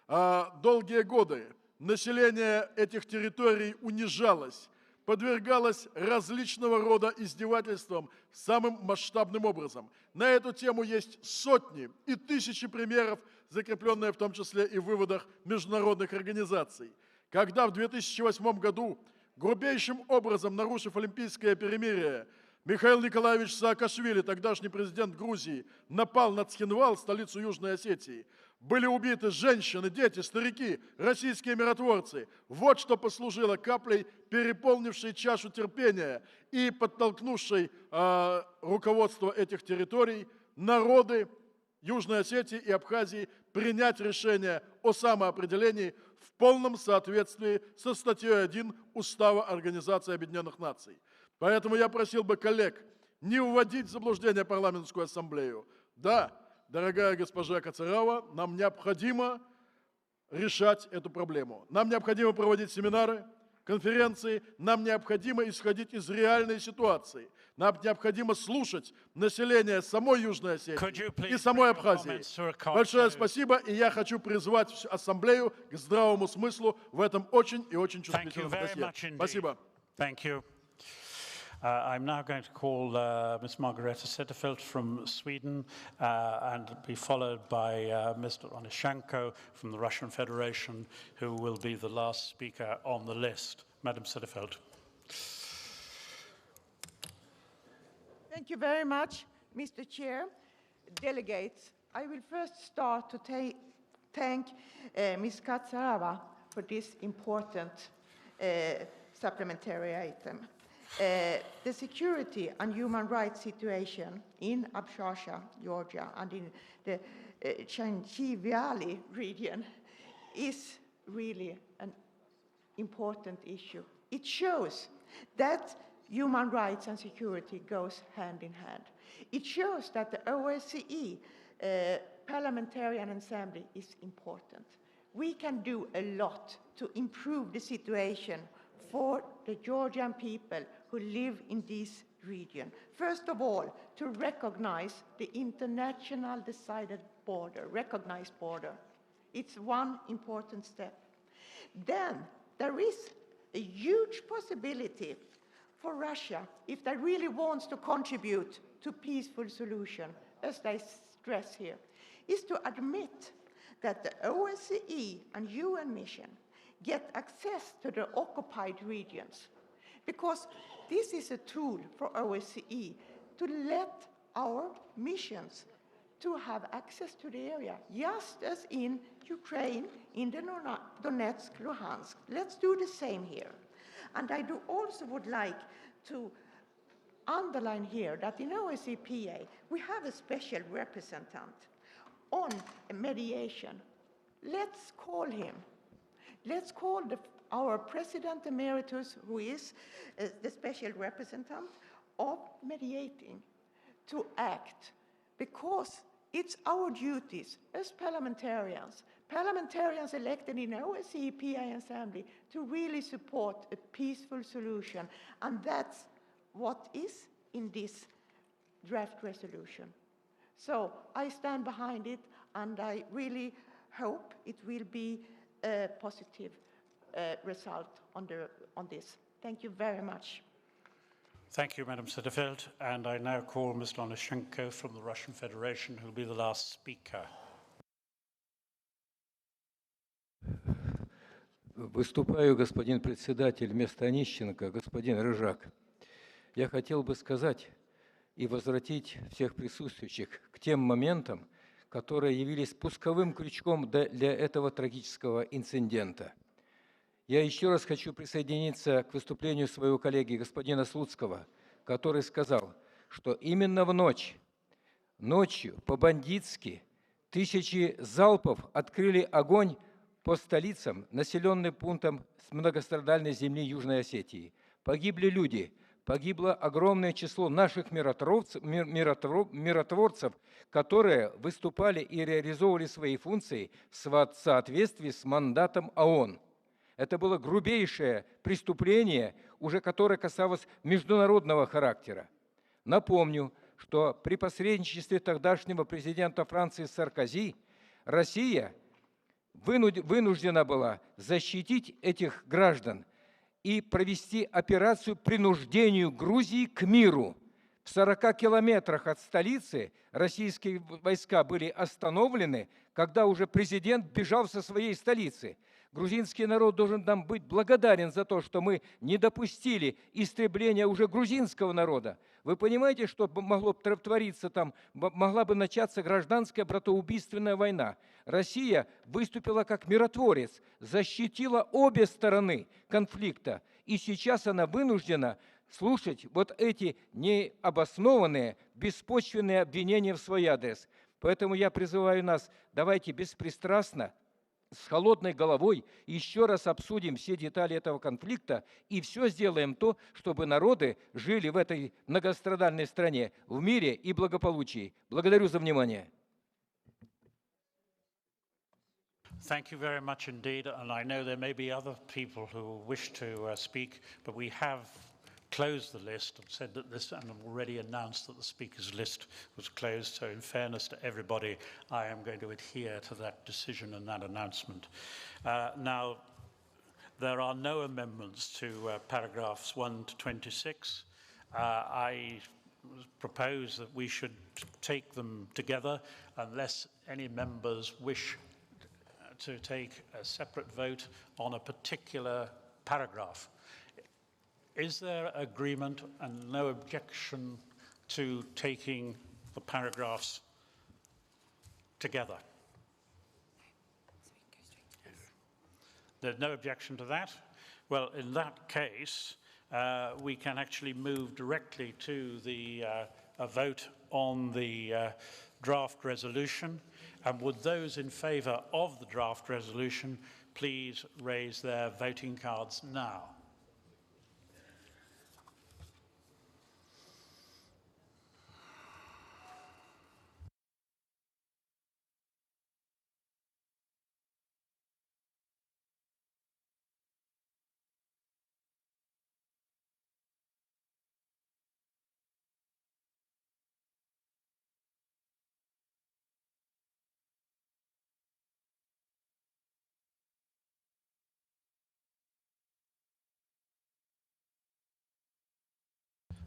Долгие годы население этих территорий унижалось, подвергалось различного рода издевательствам самым масштабным образом. На эту тему есть сотни и тысячи примеров, закрепленные в том числе и в выводах международных организаций. Когда в 2008 году, грубейшим образом нарушив олимпийское перемирие, Михаил Николаевич Саакашвили, тогдашний президент Грузии, напал на Цхинвал, столицу Южной Осетии. Были убиты женщины, дети, старики, российские миротворцы. Вот что послужило каплей, переполнившей чашу терпения и подтолкнувшей руководство этих территорий, народы Южной Осетии и Абхазии принять решение о самоопределении в полном соответствии со статьей 1 Устава Организации Объединенных Наций. Поэтому я просил бы коллег не вводить в заблуждение парламентскую ассамблею. Да, дорогая госпожа Кацарава, нам необходимо решать эту проблему. Нам необходимо проводить семинары, конференции, нам необходимо исходить из реальной ситуации. Нам необходимо слушать население самой Южной Осетии и самой Абхазии. Большое спасибо, и я хочу призвать ассамблею к здравому смыслу в этом очень и очень чувствительном досье. Спасибо. I'm now going to call Ms. Margareta Zetterfeldt from Sweden and be followed by Mr. Onyshenko from the Russian Federation, who will be the last speaker on the list. Madam Zetterfeldt. Thank you very much, Mr. Chair. Delegates, I will first start to thank Ms. Katsarava for this important supplementary item. The security and human rights situation in Abkhazia, Georgia, and in the Chinchi Valley region is really an important issue. It shows that human rights and security goes hand in hand. It shows that the OSCE Parliamentarian Assembly is important. We can do a lot to improve the situation for the Georgian people who live in this region. First of all, to recognize the international decided border, recognized border. It's one important step. Then there is a huge possibility for Russia, if they really wants to contribute to peaceful solution, as they stress here, is to admit that the OSCE and UN mission get access to the occupied regions, because this is a tool for OSCE to let our missions to have access to the area, just as in Ukraine, in the Donetsk, Luhansk. Let's do the same here. And I also would like to underline here that in OSCE we have a special representative on mediation. Let's call him. Let's call our President Emeritus, who is the special representative of mediating, to act, because it's our duties as parliamentarians elected in OSCE PA Assembly, to really support a peaceful solution. And that's what is in this draft resolution. So I stand behind it, and I really hope it will be a positive result on this. Thank you very much. Thank you, Madam Zetterfeldt. And I now call Mr. Onyshenko from the Russian Federation, who will be the last speaker. Выступаю, господин председатель, вместо Онищенко, господин Рыжак. Я хотел бы сказать и возвратить всех присутствующих к тем моментам, которые явились спусковым крючком для этого трагического инцидента. Я еще раз хочу присоединиться к выступлению своего коллеги, господина Слуцкого, который сказал, что именно в ночью по-бандитски тысячи залпов открыли огонь по столицам, населенным пунктам с многострадальной земли Южной Осетии. Погибли люди, погибло огромное число наших миротворцев, которые выступали и реализовывали свои функции в соответствии с мандатом ООН. Это было грубейшее преступление, уже которое касалось международного характера. Напомню, что при посредничестве тогдашнего президента Франции Саркози Россия вынуждена была защитить этих граждан и провести операцию принуждению Грузии к миру. В 40 километрах от столицы российские войска были остановлены, когда уже президент бежал со своей столицы. Грузинский народ должен нам быть благодарен за то, что мы не допустили истребления уже грузинского народа. Вы понимаете, что могло твориться там? Могла бы начаться гражданская братоубийственная война. Россия выступила как миротворец, защитила обе стороны конфликта. И сейчас она вынуждена слушать вот эти необоснованные, беспочвенные обвинения в свой адрес. Поэтому я призываю нас, давайте беспристрастно, с холодной головой еще раз обсудим все детали этого конфликта и все сделаем то, чтобы народы жили в этой многострадальной стране в мире и благополучии. Благодарю за внимание. Thank you very much indeed, and I know there may be other people who wish to speak, but we have closed the list and said that this, and already announced that the speakers list was closed. So in fairness to everybody, I am going to adhere to that decision and that announcement. Now, there are no amendments to paragraphs 1 to 26. I propose that we should take them together unless any members wish to take a separate vote on a particular paragraph. Is there agreement and no objection to taking the paragraphs together? There's no objection to that? Well, in that case, we can actually move directly to the a vote on the draft resolution. And would those in favour of the draft resolution please raise their voting cards now?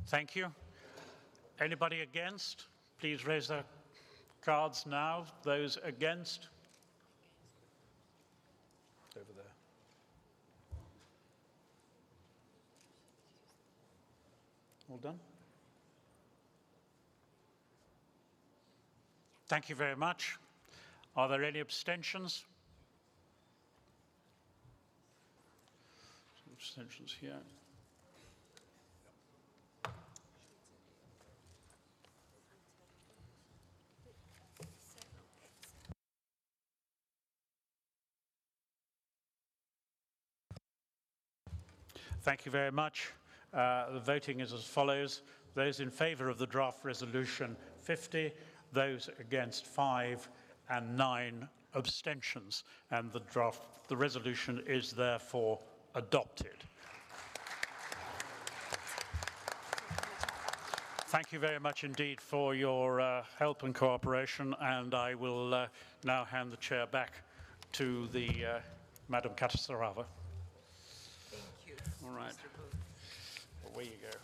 Thank you. Anybody against? Please raise their cards now. Those against? Over there. All done? Thank you very much. Are there any abstentions? Some abstentions here. Thank you very much. The voting is as follows. Those in favour of the draft resolution, 50. Those against, 5. And 9 abstentions. And the resolution is therefore adopted. Thank you very much indeed for your help and cooperation. And I will now hand the chair back to the Madam Katasarava. All right. Well, away you go.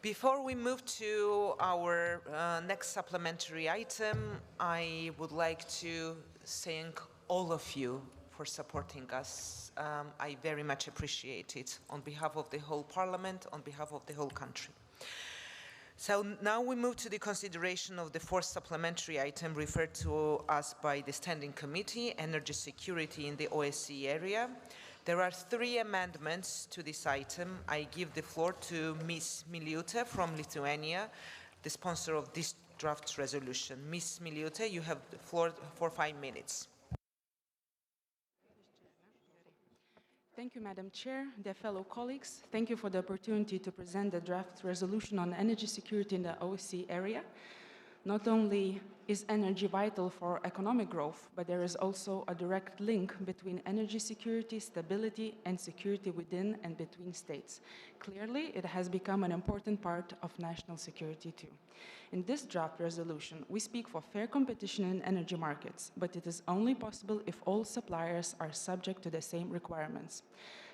Before we move to our next supplementary item, I would like to thank all of you for supporting us. I very much appreciate it on behalf of the whole Parliament, on behalf of the whole country. So now we move to the consideration of the fourth supplementary item referred to us by the Standing Committee, Energy Security in the OSCE area. There are 3 amendments to this item. I give the floor to Ms. Miliūtė from Lithuania, the sponsor of this draft resolution. Ms. Miliūtė, you have the floor for 5 minutes. Thank you, Madam Chair, dear fellow colleagues. Thank you for the opportunity to present the draft resolution on energy security in the OSCE area. Not only is energy vital for economic growth, but there is also a direct link between energy security, stability, and security within and between states. Clearly, it has become an important part of national security too. In this draft resolution, we speak for fair competition in energy markets, but it is only possible if all suppliers are subject to the same requirements.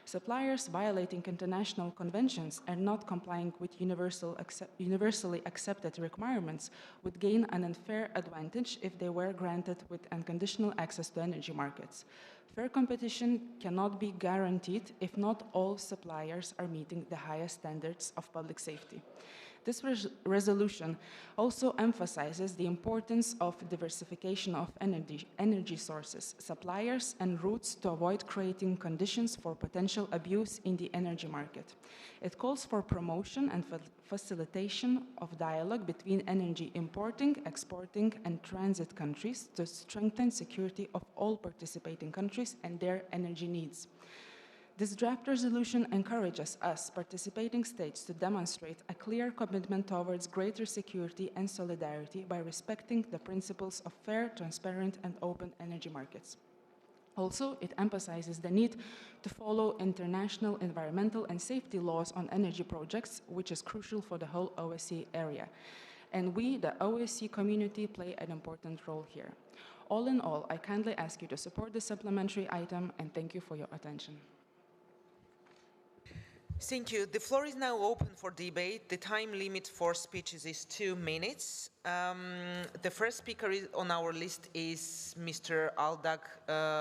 Suppliers violating international conventions and not complying with universally accepted requirements would gain an unfair advantage if they were granted with unconditional access to energy markets. Fair competition cannot be guaranteed if not all suppliers are meeting the highest standards of public safety. This resolution also emphasizes the importance of diversification of energy sources, suppliers, and routes to avoid creating conditions for potential abuse in the energy market. It calls for promotion and facilitation of dialogue between energy importing, exporting, and transit countries to strengthen security of all participating countries and their energy needs. This draft resolution encourages us, participating states, to demonstrate a clear commitment towards greater security and solidarity by respecting the principles of fair, transparent, and open energy markets. Also, it emphasizes the need to follow international environmental and safety laws on energy projects, which is crucial for the whole OSCE area. And we, the OSCE community, play an important role here. All in all, I kindly ask you to support this supplementary item, and thank you for your attention. Thank you. The floor is now open for debate. The time limit for speeches is 2 minutes. The first speaker on our list is Mr. Aldag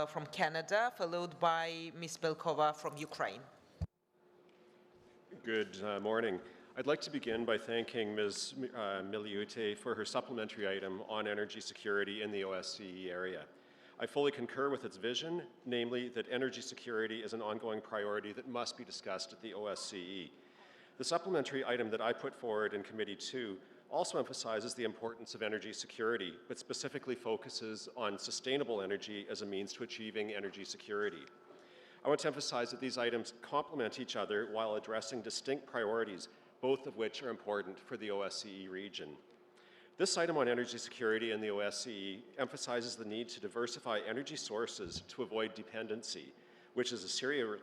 from Canada, followed by Ms. Belkova from Ukraine. Good morning. I'd like to begin by thanking Ms. Miliute for her supplementary item on energy security in the OSCE area. I fully concur with its vision, namely that energy security is an ongoing priority that must be discussed at the OSCE. The supplementary item that I put forward in Committee 2 also emphasizes the importance of energy security, but specifically focuses on sustainable energy as a means to achieving energy security. I want to emphasize that these items complement each other while addressing distinct priorities, both of which are important for the OSCE region. This item on energy security in the OSCE emphasizes the need to diversify energy sources to avoid dependency, which is a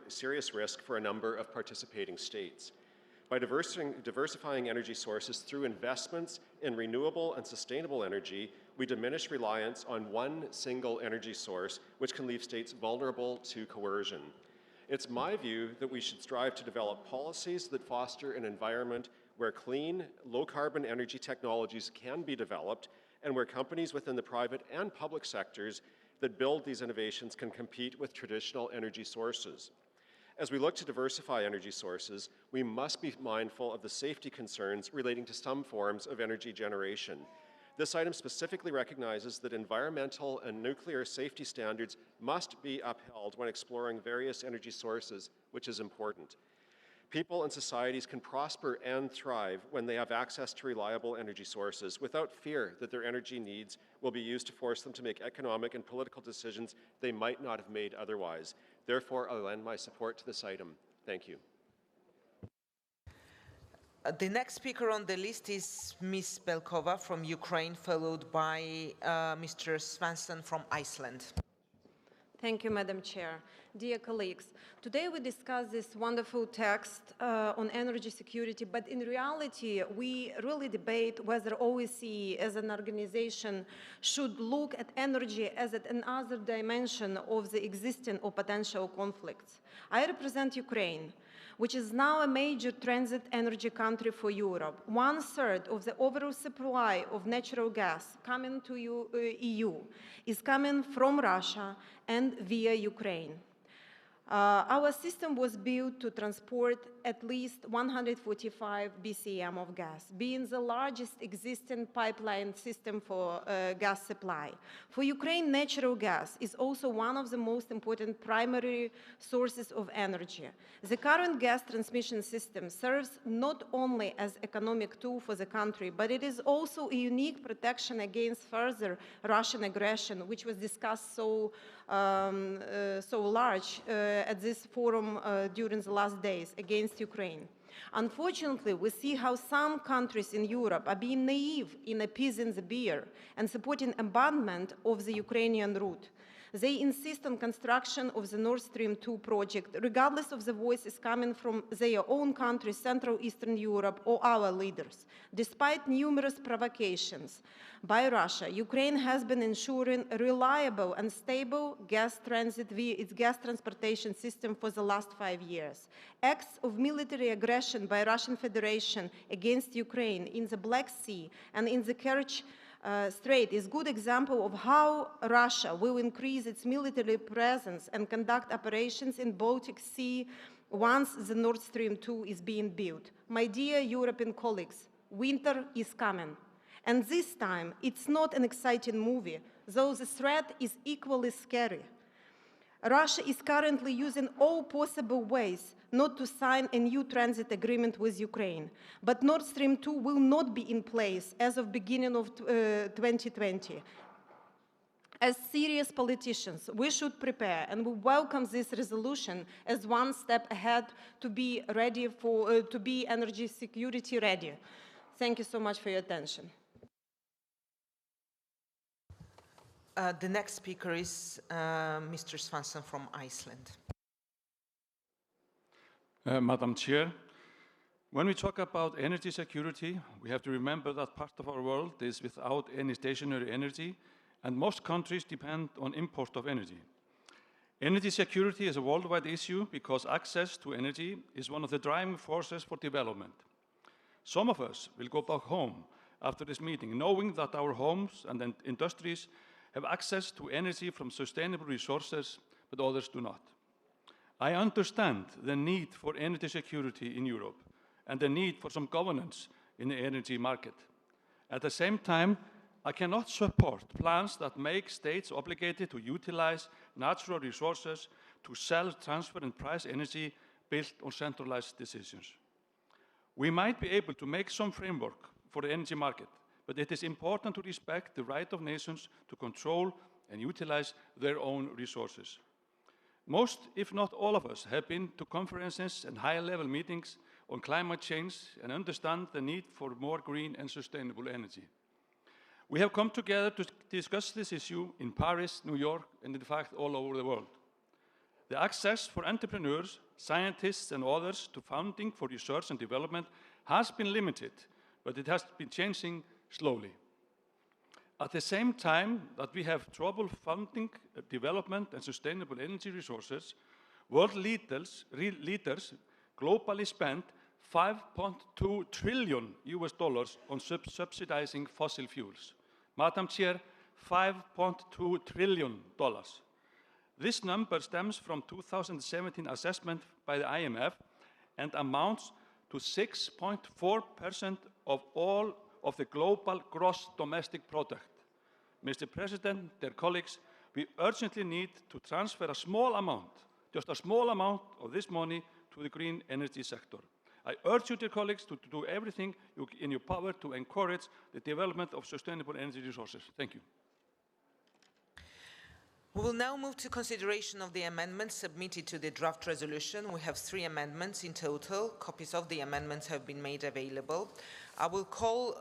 serious risk for a number of participating states. By diversifying energy sources through investments in renewable and sustainable energy, we diminish reliance on one single energy source, which can leave states vulnerable to coercion. It's my view that we should strive to develop policies that foster an environment where clean, low-carbon energy technologies can be developed and where companies within the private and public sectors that build these innovations can compete with traditional energy sources. As we look to diversify energy sources, we must be mindful of the safety concerns relating to some forms of energy generation. This item specifically recognizes that environmental and nuclear safety standards must be upheld when exploring various energy sources, which is important. People and societies can prosper and thrive when they have access to reliable energy sources without fear that their energy needs will be used to force them to make economic and political decisions they might not have made otherwise. Therefore, I lend my support to this item. Thank you. The next speaker on the list is Ms. Belkova from Ukraine, followed by Mr. Svensson from Iceland. Thank you, Madam Chair. Dear colleagues, today we discuss this wonderful text on energy security, but in reality, we really debate whether OSCE as an organization should look at energy as at another dimension of the existing or potential conflicts. I represent Ukraine, which is now a major transit energy country for Europe. 1/3 of the overall supply of natural gas coming to EU is coming from Russia and via Ukraine. Our system was built to transport at least 145 BCM of gas, being the largest existing pipeline system for gas supply. For Ukraine, natural gas is also one of the most important primary sources of energy. The current gas transmission system serves not only as economic tool for the country, but it is also a unique protection against further Russian aggression, which was discussed so large at this forum during the last days against Ukraine. Unfortunately, we see how some countries in Europe are being naive in appeasing the bear and supporting abandonment of the Ukrainian route. They insist on construction of the Nord Stream 2 project, regardless of the voices coming from their own countries, Central Eastern Europe, or our leaders. Despite numerous provocations by Russia, Ukraine has been ensuring reliable and stable gas transit via its gas transportation system for the last 5 years. Acts of military aggression by Russian Federation against Ukraine in the Black Sea and in the Kerch Strait is a good example of how Russia will increase its military presence and conduct operations in Baltic Sea once the Nord Stream 2 is being built. My dear European colleagues, winter is coming. And this time, it's not an exciting movie, though the threat is equally scary. Russia is currently using all possible ways not to sign a new transit agreement with Ukraine. But Nord Stream 2 will not be in place as of beginning of 2020. As serious politicians, we should prepare, and we welcome this resolution as one step ahead to be ready to be energy security ready. Thank you so much for your attention. The next speaker is Mr. Svansson from Iceland. Madam Chair, when we talk about energy security, we have to remember that part of our world is without any stationary energy, and most countries depend on import of energy. Energy security is a worldwide issue because access to energy is one of the driving forces for development. Some of us will go back home after this meeting knowing that our homes and industries have access to energy from sustainable resources, but others do not. I understand the need for energy security in Europe and the need for some governance in the energy market. At the same time, I cannot support plans that make states obligated to utilize natural resources to sell, transfer, and price energy based on centralized decisions. We might be able to make some framework for the energy market, but it is important to respect the right of nations to control and utilize their own resources. Most, if not all of us, have been to conferences and high-level meetings on climate change and understand the need for more green and sustainable energy. We have come together to discuss this issue in Paris, New York, and in fact all over the world. The access for entrepreneurs, scientists, and others to funding for research and development has been limited, but it has been changing slowly. At the same time that we have trouble funding development and sustainable energy resources, world leaders globally spend $5.2 trillion on subsidizing fossil fuels. Madam Chair, $5.2 trillion. This number stems from 2017 assessment by the IMF and amounts to 6.4% of all of the global gross domestic product. Mr. President, dear colleagues, we urgently need to transfer a small amount, just a small amount of this money to the green energy sector. I urge you, dear colleagues, to do everything in your power to encourage the development of sustainable energy resources. Thank you. We will now move to consideration of the amendments submitted to the draft resolution. We have 3 amendments in total. Copies of the amendments have been made available. I will call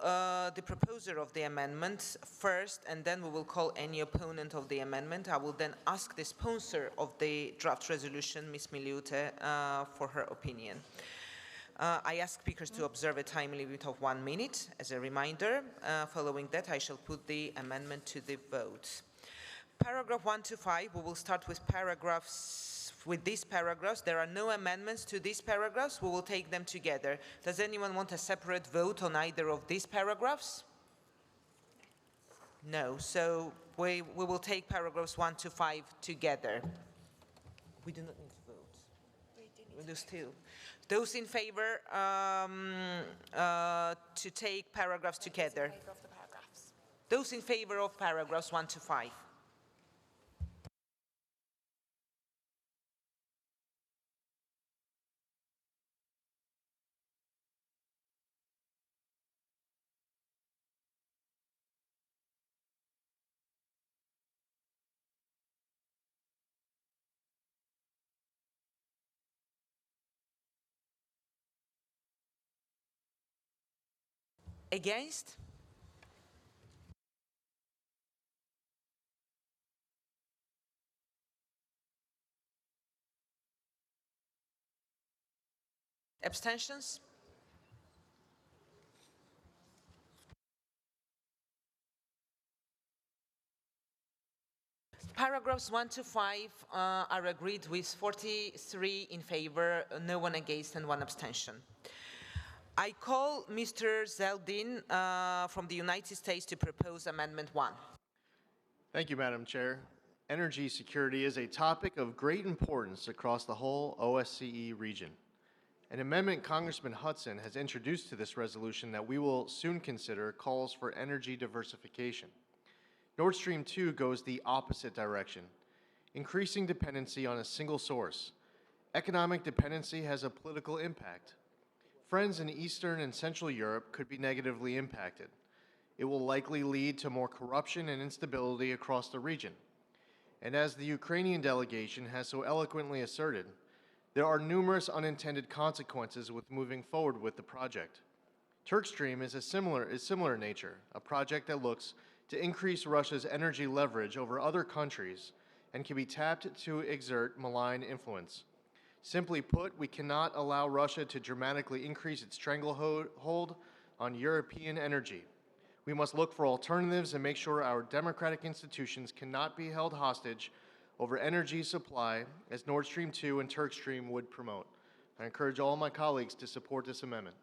the proposer of the amendment first, and then we will call any opponent of the amendment. I will then ask the sponsor of the draft resolution, Ms. Miliute, for her opinion. I ask speakers to observe a time limit of 1 minute as a reminder. Following that, I shall put the amendment to the vote. Paragraph 1 to 5, we will start with these paragraphs. There are no amendments to these paragraphs. We will take them together. Does anyone want a separate vote on either of these paragraphs? No. So we will take paragraphs 1 to 5 together. We do not need to vote. We do still. Those in favor to take paragraphs together? Those in favor of paragraphs 1 to 5? Against? Abstentions? Paragraphs 1 to 5 are agreed with 43 in favor, no one against, and 1 abstention. I call Mr. Zeldin from the United States to propose Amendment 1. Thank you, Madam Chair. Energy security is a topic of great importance across the whole OSCE region. An amendment Congressman Hudson has introduced to this resolution that we will soon consider calls for energy diversification. Nord Stream 2 goes the opposite direction, increasing dependency on a single source. Economic dependency has a political impact. Friends in Eastern and Central Europe could be negatively impacted. it will likely lead to more corruption and instability across the region. And as the Ukrainian delegation has so eloquently asserted, there are numerous unintended consequences with moving forward with the project. Turkstream is similar in nature, a project that looks to increase Russia's energy leverage over other countries and can be tapped to exert malign influence. Simply put, we cannot allow Russia to dramatically increase its stranglehold on European energy. We must look for alternatives and make sure our democratic institutions cannot be held hostage over energy supply as Nord Stream 2 and Turkstream would promote. I encourage all my colleagues to support this amendment.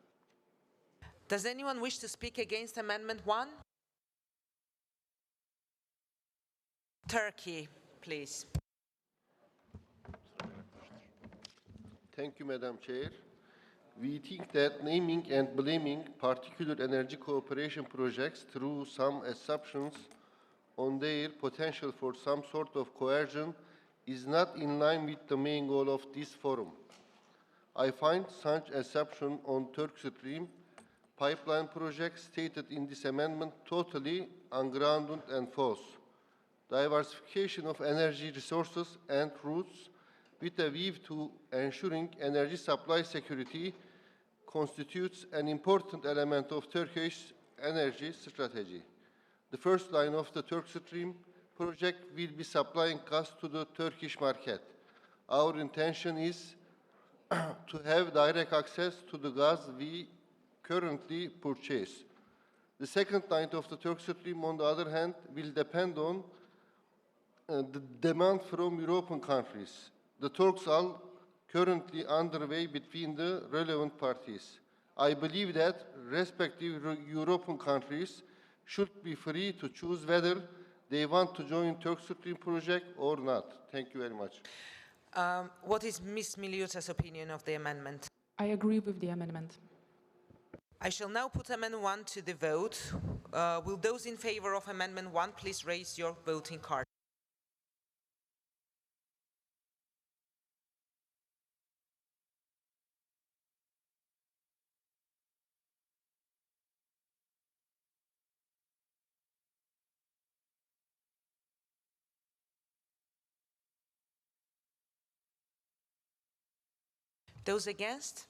Does anyone wish to speak against Amendment 1? Turkey, please. Thank you, Madam Chair. We think that naming and blaming particular energy cooperation projects through some assumptions on their potential for some sort of coercion is not in line with the main goal of this forum. I find such assumption on Turkstream pipeline project stated in this amendment totally ungrounded and false. Diversification of energy resources and routes with a view to ensuring energy supply security constitutes an important element of Turkish energy strategy. The first line of the Turkstream project will be supplying gas to the Turkish market. Our intention is to have direct access to the gas we currently purchase. The second line of the Turkstream, on the other hand, will depend on the demand from European countries. The talks are currently underway between the relevant parties. I believe that respective European countries should be free to choose whether they want to join Turkstream project or not. Thank you very much. What is Ms. Miliuta's opinion of the amendment? I agree with the amendment. I shall now put Amendment 1 to the vote. Will those in favor of Amendment 1 please raise your voting card? Those against?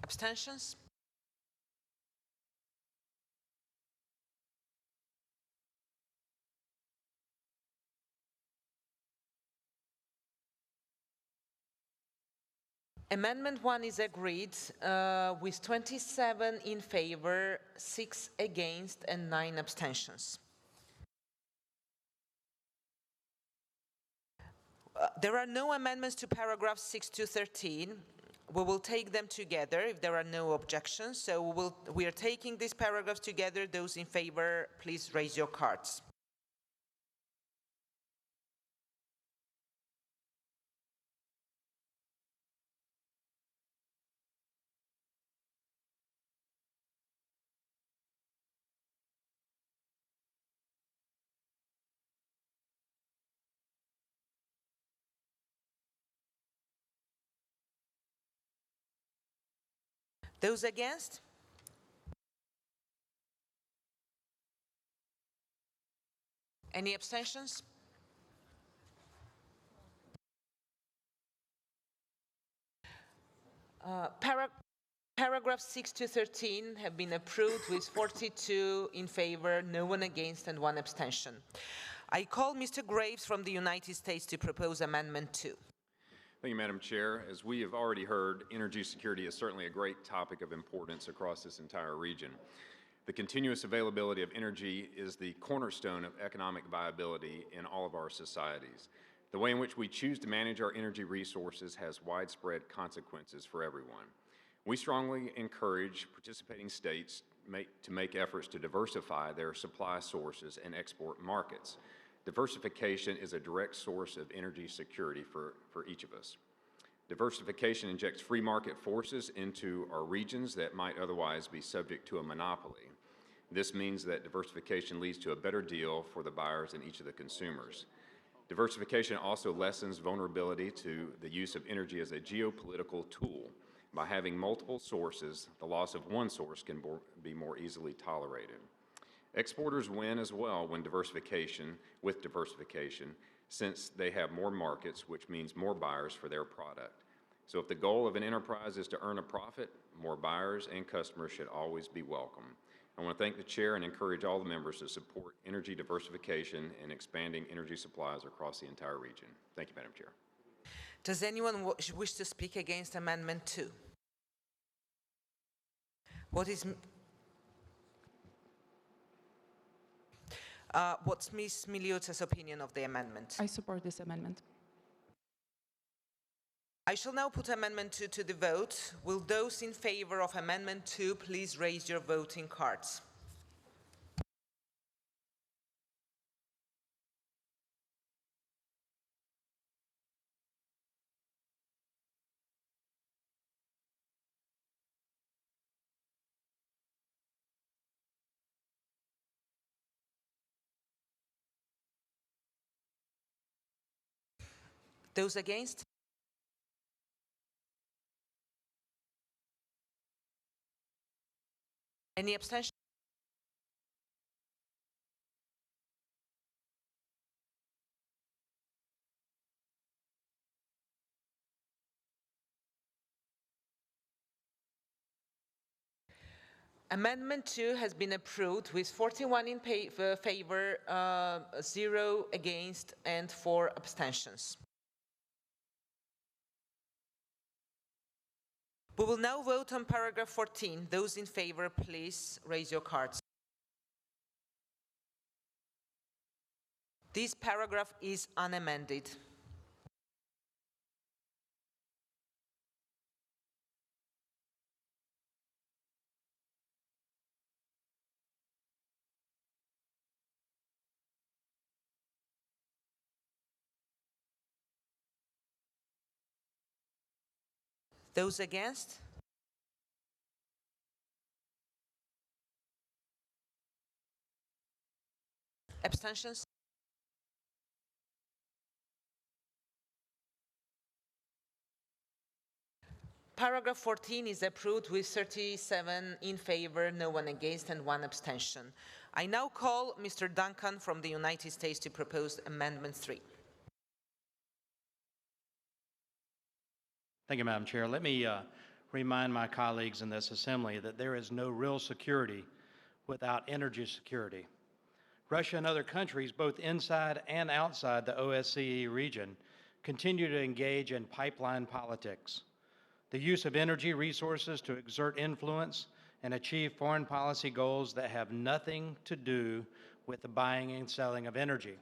Abstentions? Amendment 1 is agreed with 27 in favor, 6 against, and 9 abstentions. There are no amendments to paragraphs 6 to 13. We will take them together if there are no objections. So we are taking these paragraphs together. Those in favor, please raise your cards. Those against? Any abstentions? Paragraphs 6 to 13 have been approved with 42 in favor, no one against, and 1 abstention. I call Mr. Graves from the United States to propose Amendment 2. Thank you, Madam Chair. As we have already heard, energy security is certainly a great topic of importance across this entire region. The continuous availability of energy is the cornerstone of economic viability in all of our societies. The way in which we choose to manage our energy resources has widespread consequences for everyone. We strongly encourage participating states to make efforts to diversify their supply sources and export markets. Diversification is a direct source of energy security for each of us. Diversification injects free market forces into our regions that might otherwise be subject to a monopoly. This means that diversification leads to a better deal for the buyers and each of the consumers. Diversification also lessens vulnerability to the use of energy as a geopolitical tool. By having multiple sources, the loss of one source can be more easily tolerated. Exporters win as well with diversification, since they have more markets, which means more buyers for their product. So if the goal of an enterprise is to earn a profit, more buyers and customers should always be welcome. I want to thank the Chair and encourage all the members to support energy diversification and expanding energy supplies across the entire region. Thank you, Madam Chair. Does anyone wish to speak against Amendment 2? What's Ms. Miliuta's opinion of the amendment? I support this amendment. I shall now put Amendment 2 to the vote. Will those in favor of Amendment 2 please raise your voting cards? Those against? Any abstention? Amendment 2 has been approved with 41 in favor, 0 against, and 4 abstentions. We will now vote on paragraph 14. Those in favor, please raise your cards. This paragraph is unamended. Those against? Abstentions? Paragraph 14 is approved with 37 in favor, no one against, and 1 abstention. I now call Mr. Duncan from the United States to propose Amendment 3. Thank you, Madam Chair. Let me remind my colleagues in this assembly that there is no real security without energy security. Russia and other countries, both inside and outside the OSCE region, continue to engage in pipeline politics. The use of energy resources to exert influence and achieve foreign policy goals that have nothing to do with the buying and selling of energy.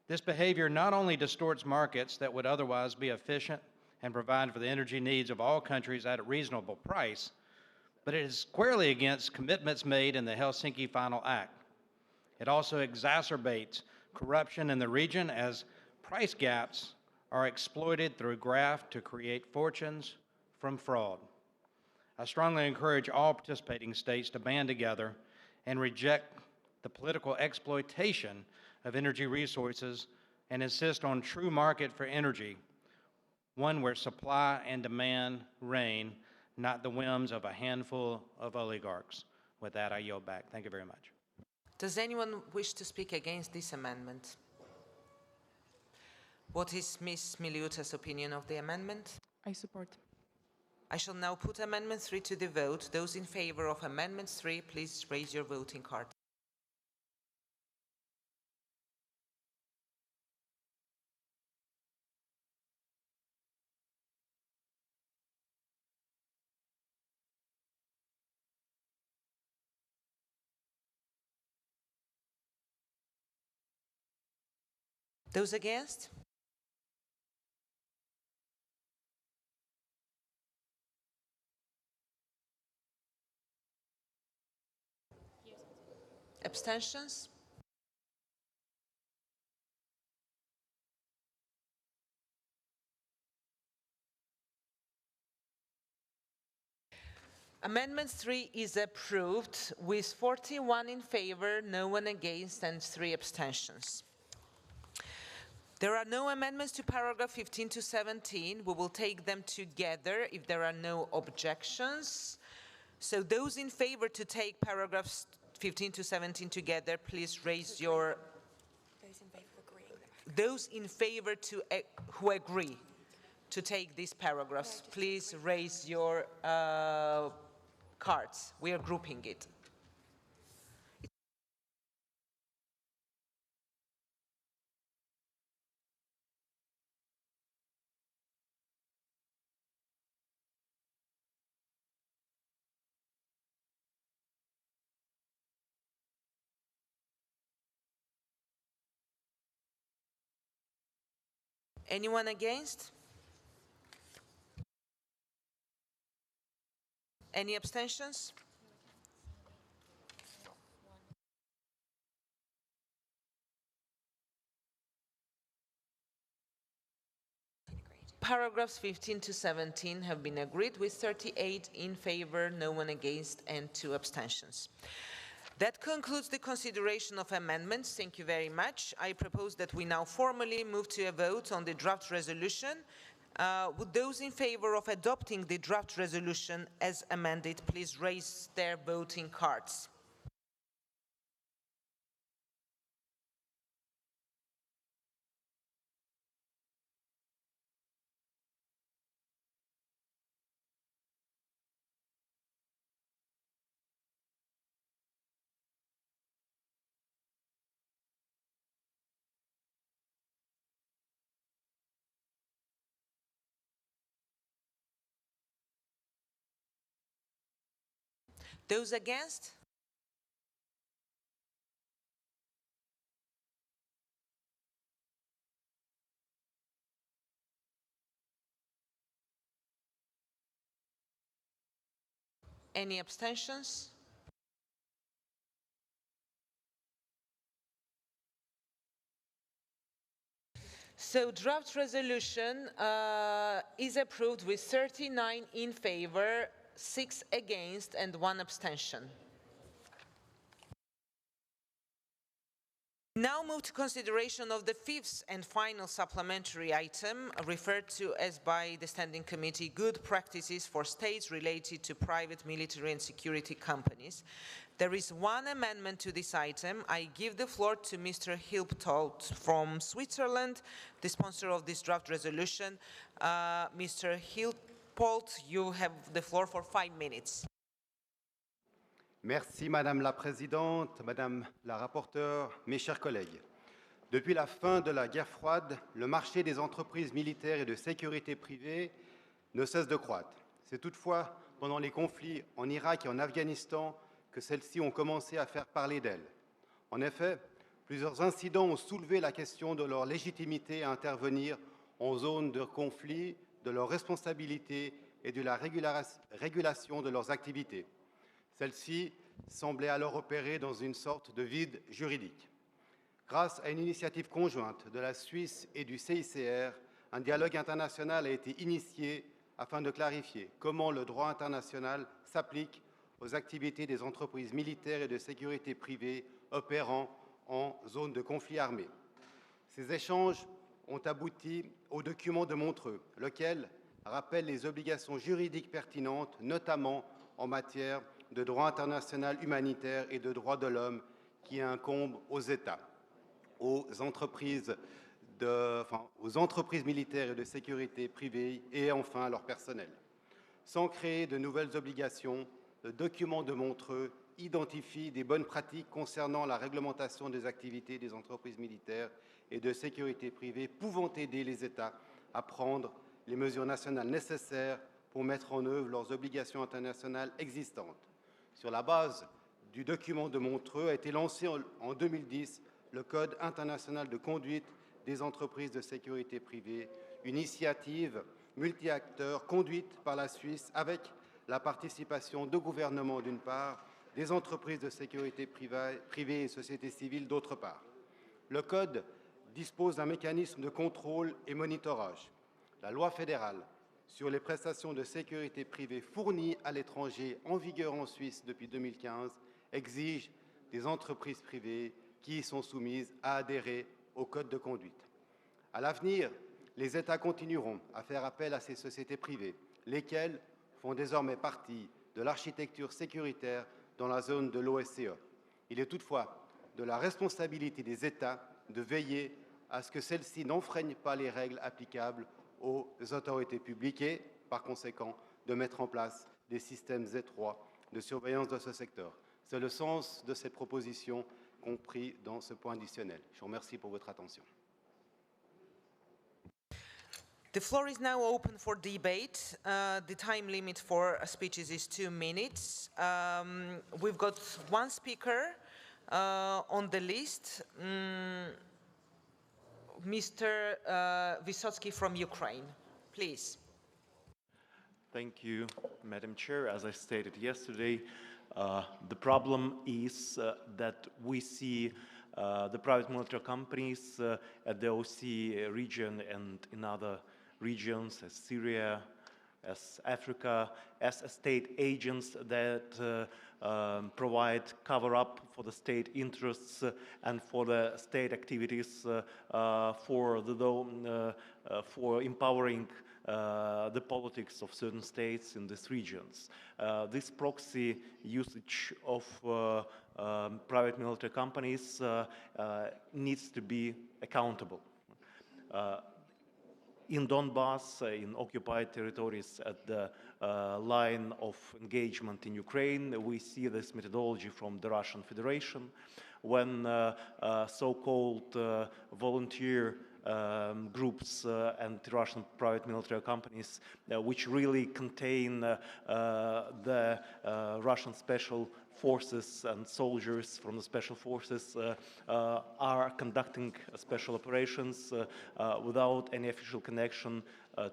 This behavior not only distorts markets that would otherwise be efficient and provide for the energy needs of all countries at a reasonable price, but it is squarely against commitments made in the Helsinki Final Act. It also exacerbates corruption in the region as price gaps are exploited through graft to create fortunes from fraud. I strongly encourage all participating states to band together and reject the political exploitation of energy resources and insist on true market for energy, one where supply and demand reign, not the whims of a handful of oligarchs. With that, I yield back. Thank you very much. Does anyone wish to speak against this amendment? What is Ms. Miliuta's opinion of the amendment? I support. I shall now put Amendment 3 to the vote. Those in favor of Amendment 3, please raise your voting card. Those against? Abstentions? Amendment 3 is approved with 41 in favor, no one against, and 3 abstentions. There are no amendments to paragraph 15 to 17. We will take them together if there are no objections. So those in favor to take paragraphs 15 to 17 together, please raise your... Those in favor to, who agree to take these paragraphs, please raise your cards. We are grouping it. Anyone against? Any abstentions? Paragraphs 15 to 17 have been agreed with 38 in favor, no one against, and 2 abstentions. That concludes the consideration of amendments. Thank you very much. I propose that we now formally move to a vote on the draft resolution. Would those in favor of adopting the draft resolution as amended please raise their voting cards? Those against? Any abstentions? So draft resolution is approved with 39 in favor, 6 against, and 1 abstention. Now move to consideration of the 5th and final supplementary item referred to as by the Standing Committee, good practices for states related to private military and security companies. There is 1 amendment to this item. I give the floor to Mr. Hilptold from Switzerland, the sponsor of this draft resolution. Mr. Hilptold, you have the floor for 5 minutes. Merci Madame la Présidente, Madame la Rapporteure, mes chers collègues. Depuis la fin de la guerre froide, le marché des entreprises militaires et de sécurité privée ne cesse de croître. C'est toutefois pendant les conflits en Irak et en Afghanistan que celles-ci ont commencé à faire parler d'elles. En effet, plusieurs incidents ont soulevé la question de leur légitimité à intervenir en zone de conflit, de leur responsabilité et de la régulation de leurs activités. Celle-ci semblait alors opérer dans une sorte de vide juridique. Grâce à une initiative conjointe de la Suisse et du CICR, un dialogue international a été initié afin de clarifier comment le droit international s'applique aux activités des entreprises militaires et de sécurité privée opérant en zone de conflit armé. Ces échanges ont abouti au document de Montreux, lequel rappelle les obligations juridiques pertinentes, notamment en matière de droit international humanitaire et de droits de l'homme qui incombent aux États, aux entreprises militaires et de sécurité privée et enfin à leur personnel. Sans créer de nouvelles obligations, le document de Montreux identifie des bonnes pratiques concernant la réglementation des activités des entreprises militaires et de sécurité privée pouvant aider les États à prendre les mesures nationales nécessaires pour mettre en œuvre leurs obligations internationales existantes. Sur la base du document de Montreux a été lancé en 2010 le Code international de conduite des entreprises de sécurité privée, une initiative multi-acteurs conduite par la Suisse avec la participation de gouvernements d'une part, des entreprises de sécurité privée et sociétés civiles d'autre part. Le Code dispose d'un mécanisme de contrôle et monitorage. La loi fédérale sur les prestations de sécurité privée fournies à l'étranger en vigueur en Suisse depuis 2015 exige des entreprises privées qui y sont soumises à adhérer au code de conduite. À l'avenir, les États continueront à faire appel à ces sociétés privées, lesquelles font désormais partie de l'architecture sécuritaire dans la zone de l'OSCE. Il est toutefois de la responsabilité des États de veiller à ce que celles-ci n'enfreignent pas les règles applicables aux autorités publiques et, par conséquent, de mettre en place des systèmes étroits de surveillance de ce secteur. C'est le sens de cette proposition compris dans ce point additionnel. Je vous remercie pour votre attention. The floor is now open for debate. The time limit for speeches is 2 minutes. We've got one speaker on the list, Mr. Vysotsky from Ukraine. Please. Thank you, Madam Chair. As I stated yesterday, the problem is that we see the private military companies at the OSCE region and in other regions as Syria, as Africa, as state agents that provide cover-up for the state interests and for the state activities for empowering the politics of certain states in these regions. This proxy usage of private military companies needs to be accountable. In Donbass, in occupied territories at the line of engagement in Ukraine, we see this methodology from the Russian Federation when so-called volunteer groups and Russian private military companies, which really contain the Russian special forces and soldiers from the special forces are conducting special operations without any official connection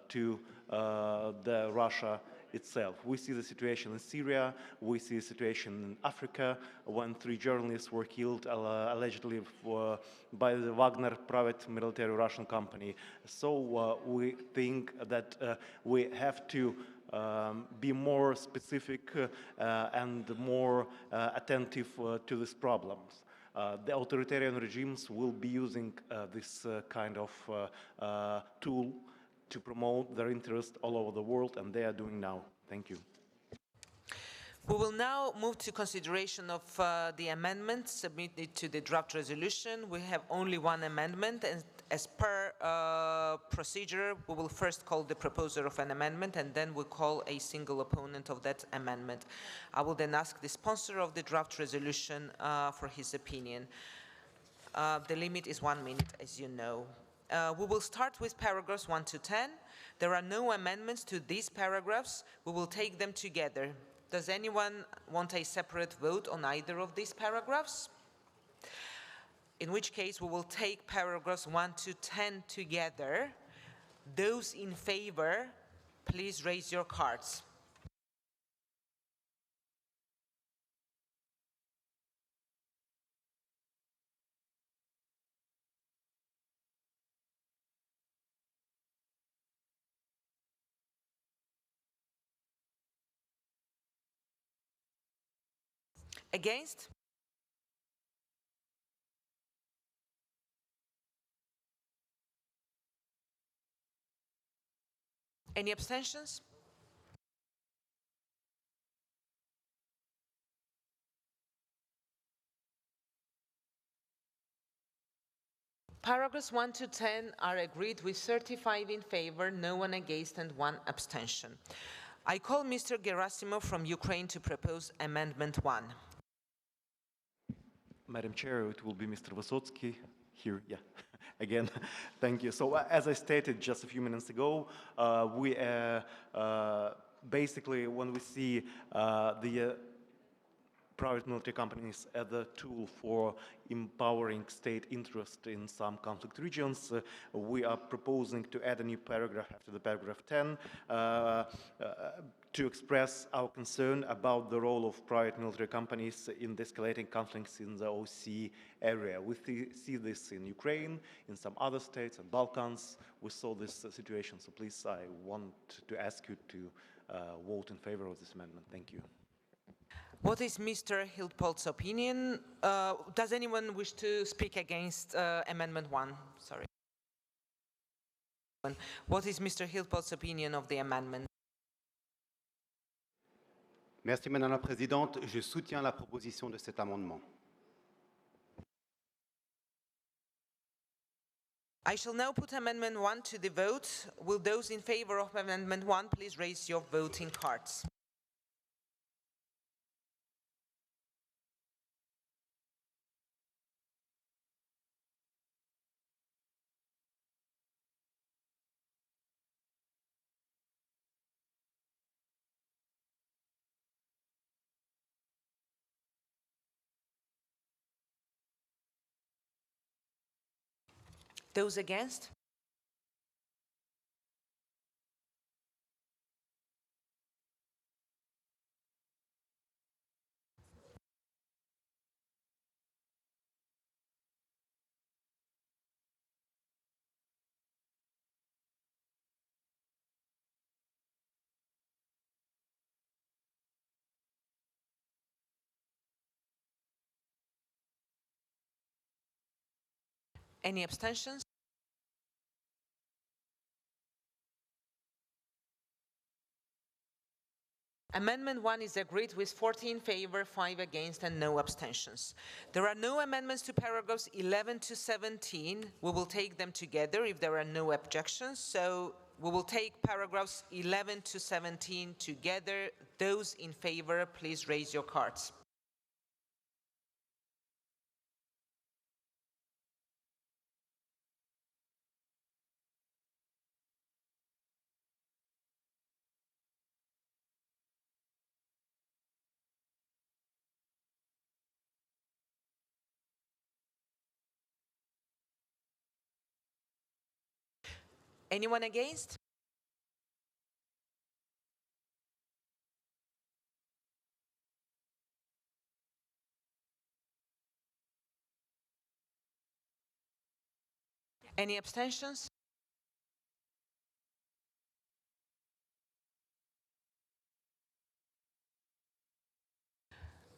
to the Russia itself. We see the situation in Syria, we see the situation in Africa when 3 journalists were killed allegedly by the Wagner private military Russian company. So we think that we have to be more specific and more attentive to these problems. The authoritarian regimes will be using this kind of tool to promote their interest all over the world, and they are doing now. Thank you. We will now move to consideration of the amendments submitted to the draft resolution. We have only one amendment, and as per procedure, we will first call the proposer of an amendment, and then we'll call a single opponent of that amendment. I will then ask the sponsor of the draft resolution for his opinion. The limit is 1 minute, as you know. We will start with paragraphs 1 to 10. There are no amendments to these paragraphs. We will take them together. Does anyone want a separate vote on either of these paragraphs? In which case, we will take paragraphs 1 to 10 together. Those in favor, please raise your cards. Against? Any abstentions? Paragraphs 1 to 10 are agreed with 35 in favor, no one against, and 1 abstention. I call Mr. Gerasimov from Ukraine to propose Amendment 1. Madam Chair, it will be Mr. Vysotsky here, yeah, again, thank you. So as I stated just a few minutes ago, we basically, when we see the private military companies as a tool for empowering state interest in some conflict regions, we are proposing to add a new paragraph after the paragraph 10 to express our concern about the role of private military companies in the escalating conflicts in the OSCE area. We see this in Ukraine, in some other states, and Balkans. We saw this situation, so please, I want to ask you to vote in favor of this amendment. Thank you. What is Mr. Hildpold's opinion? Does anyone wish to speak against Amendment 1? Sorry. What is Mr. Hilpolt's opinion of the amendment? Merci Madame la Présidente. Je soutiens la proposition de cet amendement. I shall now put Amendment 1 to the vote. Will those in favor of Amendment 1 please raise your voting cards? Those against? Any abstentions? Amendment 1 is agreed with 40 in favor, 5 against, and no abstentions. There are no amendments to paragraphs 11 to 17. We will take them together if there are no objections. So we will take paragraphs 11 to 17 together. Those in favor, please raise your cards. Anyone against? Any abstentions?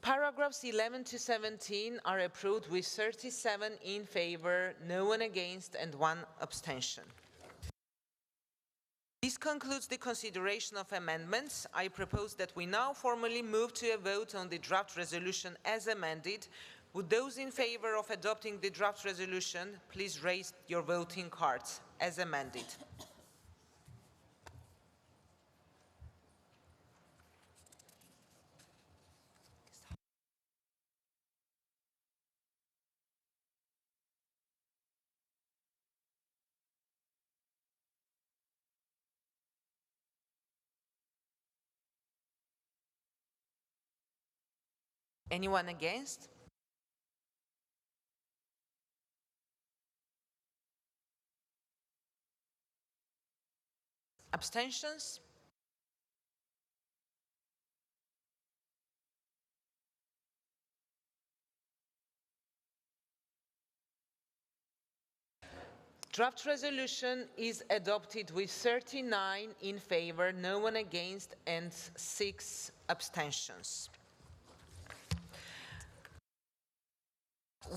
Paragraphs 11 to 17 are approved with 37 in favor, no one against, and 1 abstention. This concludes the consideration of amendments. I propose that we now formally move to a vote on the draft resolution as amended. Would those in favor of adopting the draft resolution please raise your voting cards as amended? Anyone against? Abstentions? Draft resolution is adopted with 39 in favor, no one against, and 6 abstentions.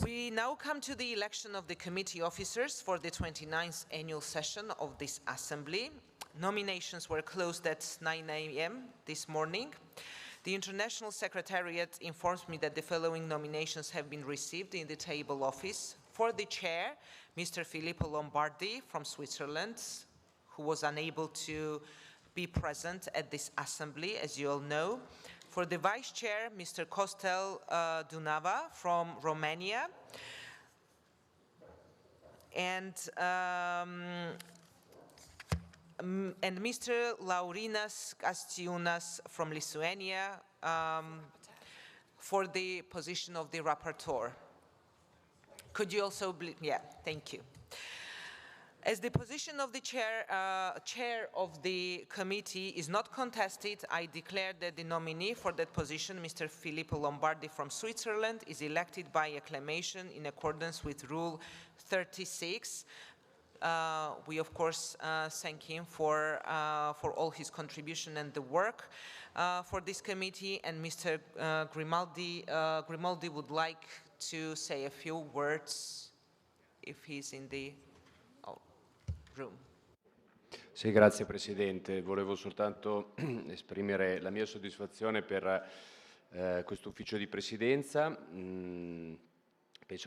We now come to the election of the committee officers for the 29th annual session of this assembly. Nominations were closed at 9 a.m. this morning. The International Secretariat informs me that the following nominations have been received in the table office. For the chair, Mr. Filippo Lombardi from Switzerland, who was unable to be present at this assembly, as you all know. For the vice chair, Mr. Costel Dunava from Romania. And Mr. Laurinas Kastiunas from Lithuania for the position of the rapporteur. Could you also, yeah, thank you. As the position of the chair of the committee is not contested, I declare that the nominee for that position, Mr. Filippo Lombardi from Switzerland, is elected by acclamation in accordance with Rule 36. We, of course, thank him for all his contribution and the work for this committee. And Mr. Grimaldi would like to say a few words if he's in the room. Sì, grazie Presidente. Volevo soltanto esprimere la mia soddisfazione per questo ufficio di Presidenza. Penso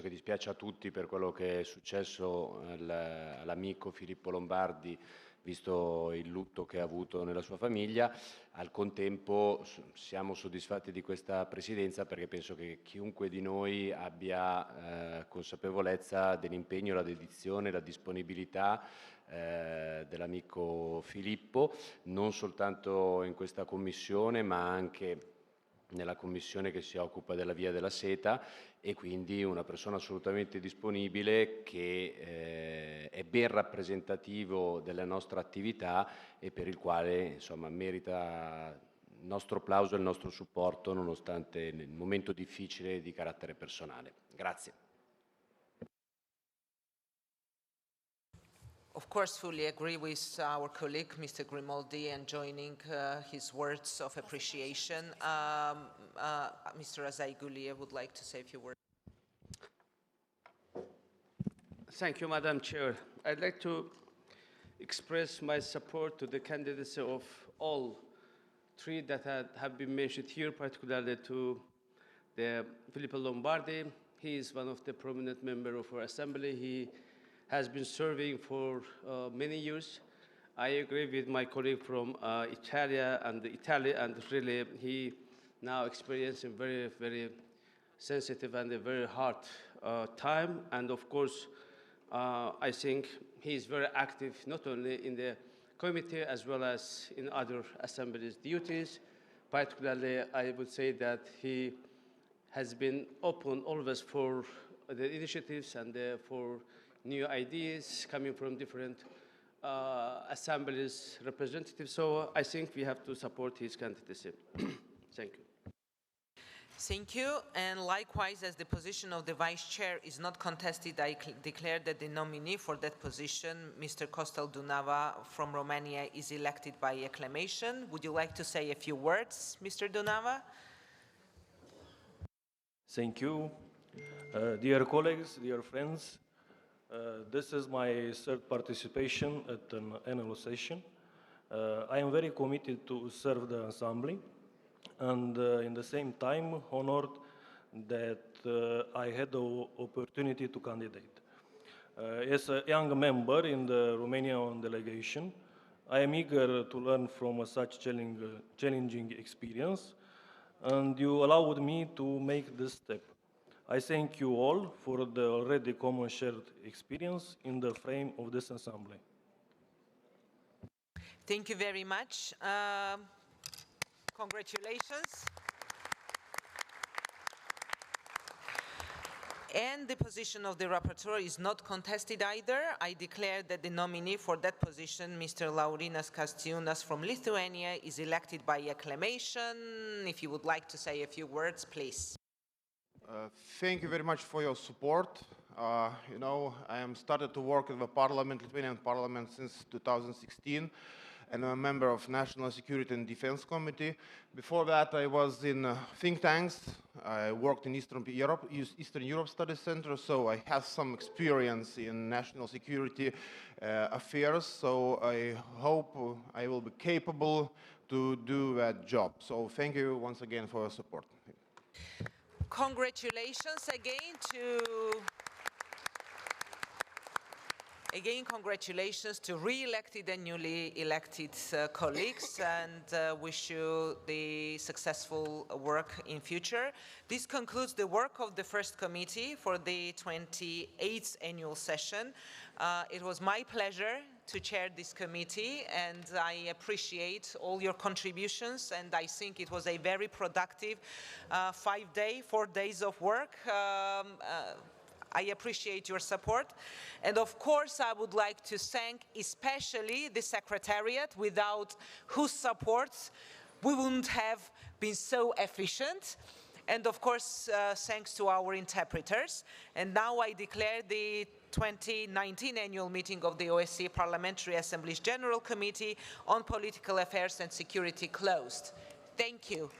che dispiace a tutti per quello che è successo all'amico Filippo Lombardi, visto il lutto che ha avuto nella sua famiglia. Al contempo siamo soddisfatti di questa Presidenza perché penso che chiunque di noi abbia consapevolezza dell'impegno, la dedizione, la disponibilità dell'amico Filippo, non soltanto in questa commissione ma anche nella commissione che si occupa della Via della Seta, e quindi una persona assolutamente disponibile che è ben rappresentativo della nostra attività e per il quale insomma merita il nostro applauso e il nostro supporto nonostante il momento difficile di carattere personale. Grazie. Of course, fully agree with our colleague, Mr. Grimaldi, and joining his words of appreciation. Mr. Azaiguli, I would like to say a few words. Thank you, Madam Chair. I'd like to express my support to the candidacy of all three that have been mentioned here, particularly to the Filippo Lombardi. He is one of the prominent members of our Assembly. He has been serving for many years. I agree with my colleague from Italy, and really he now experiencing very, very sensitive and a very hard time. And of course, I think he is very active not only in the committee as well as in other assemblies duties. Particularly, I would say that he has been open always for the initiatives and for new ideas coming from different assemblies representatives. So I think we have to support his candidacy. Thank you. Thank you. And likewise, as the position of the Vice Chair is not contested, I declare that the nominee for that position, Mr. Costel Dunava from Romania, is elected by acclamation. Would you like to say a few words, Mr. Dunava? Thank you. Dear colleagues, dear friends, this is my third participation at an annual session. I am very committed to serve the Assembly and in the same time honored that I had the opportunity to candidate. As a young member in the Romanian delegation, I am eager to learn from such challenging experience, and you allowed me to make this step. I thank you all for the already common shared experience in the frame of this Assembly. Thank you very much. Congratulations. And the position of the rapporteur is not contested either. I declare that the nominee for that position, Mr. Laurinas Kastiunas from Lithuania, is elected by acclamation. If you would like to say a few words, please. Thank you very much for your support. You know, I am started to work in the Parliament, Lithuanian Parliament, since 2016, and I'm a member of National Security and Defense Committee. Before that, I was in think tanks. I worked in Eastern Europe Study Center, so I have some experience in national security affairs. So I hope I will be capable to do that job. So thank you once again for your support. Congratulations again congratulations to re-elected and newly elected colleagues, and wish you the successful work in future. This concludes the work of the first committee for the 28th annual session. It was my pleasure to chair this committee, and I appreciate all your contributions, and I think it was a very productive 4 days of work. I appreciate your support. And of course, I would like to thank especially the Secretariat, without whose support we wouldn't have been so efficient. And of course, thanks to our interpreters. And now I declare the 2019 annual meeting of the OSCE Parliamentary Assembly's General Committee on Political Affairs and Security closed. Thank you.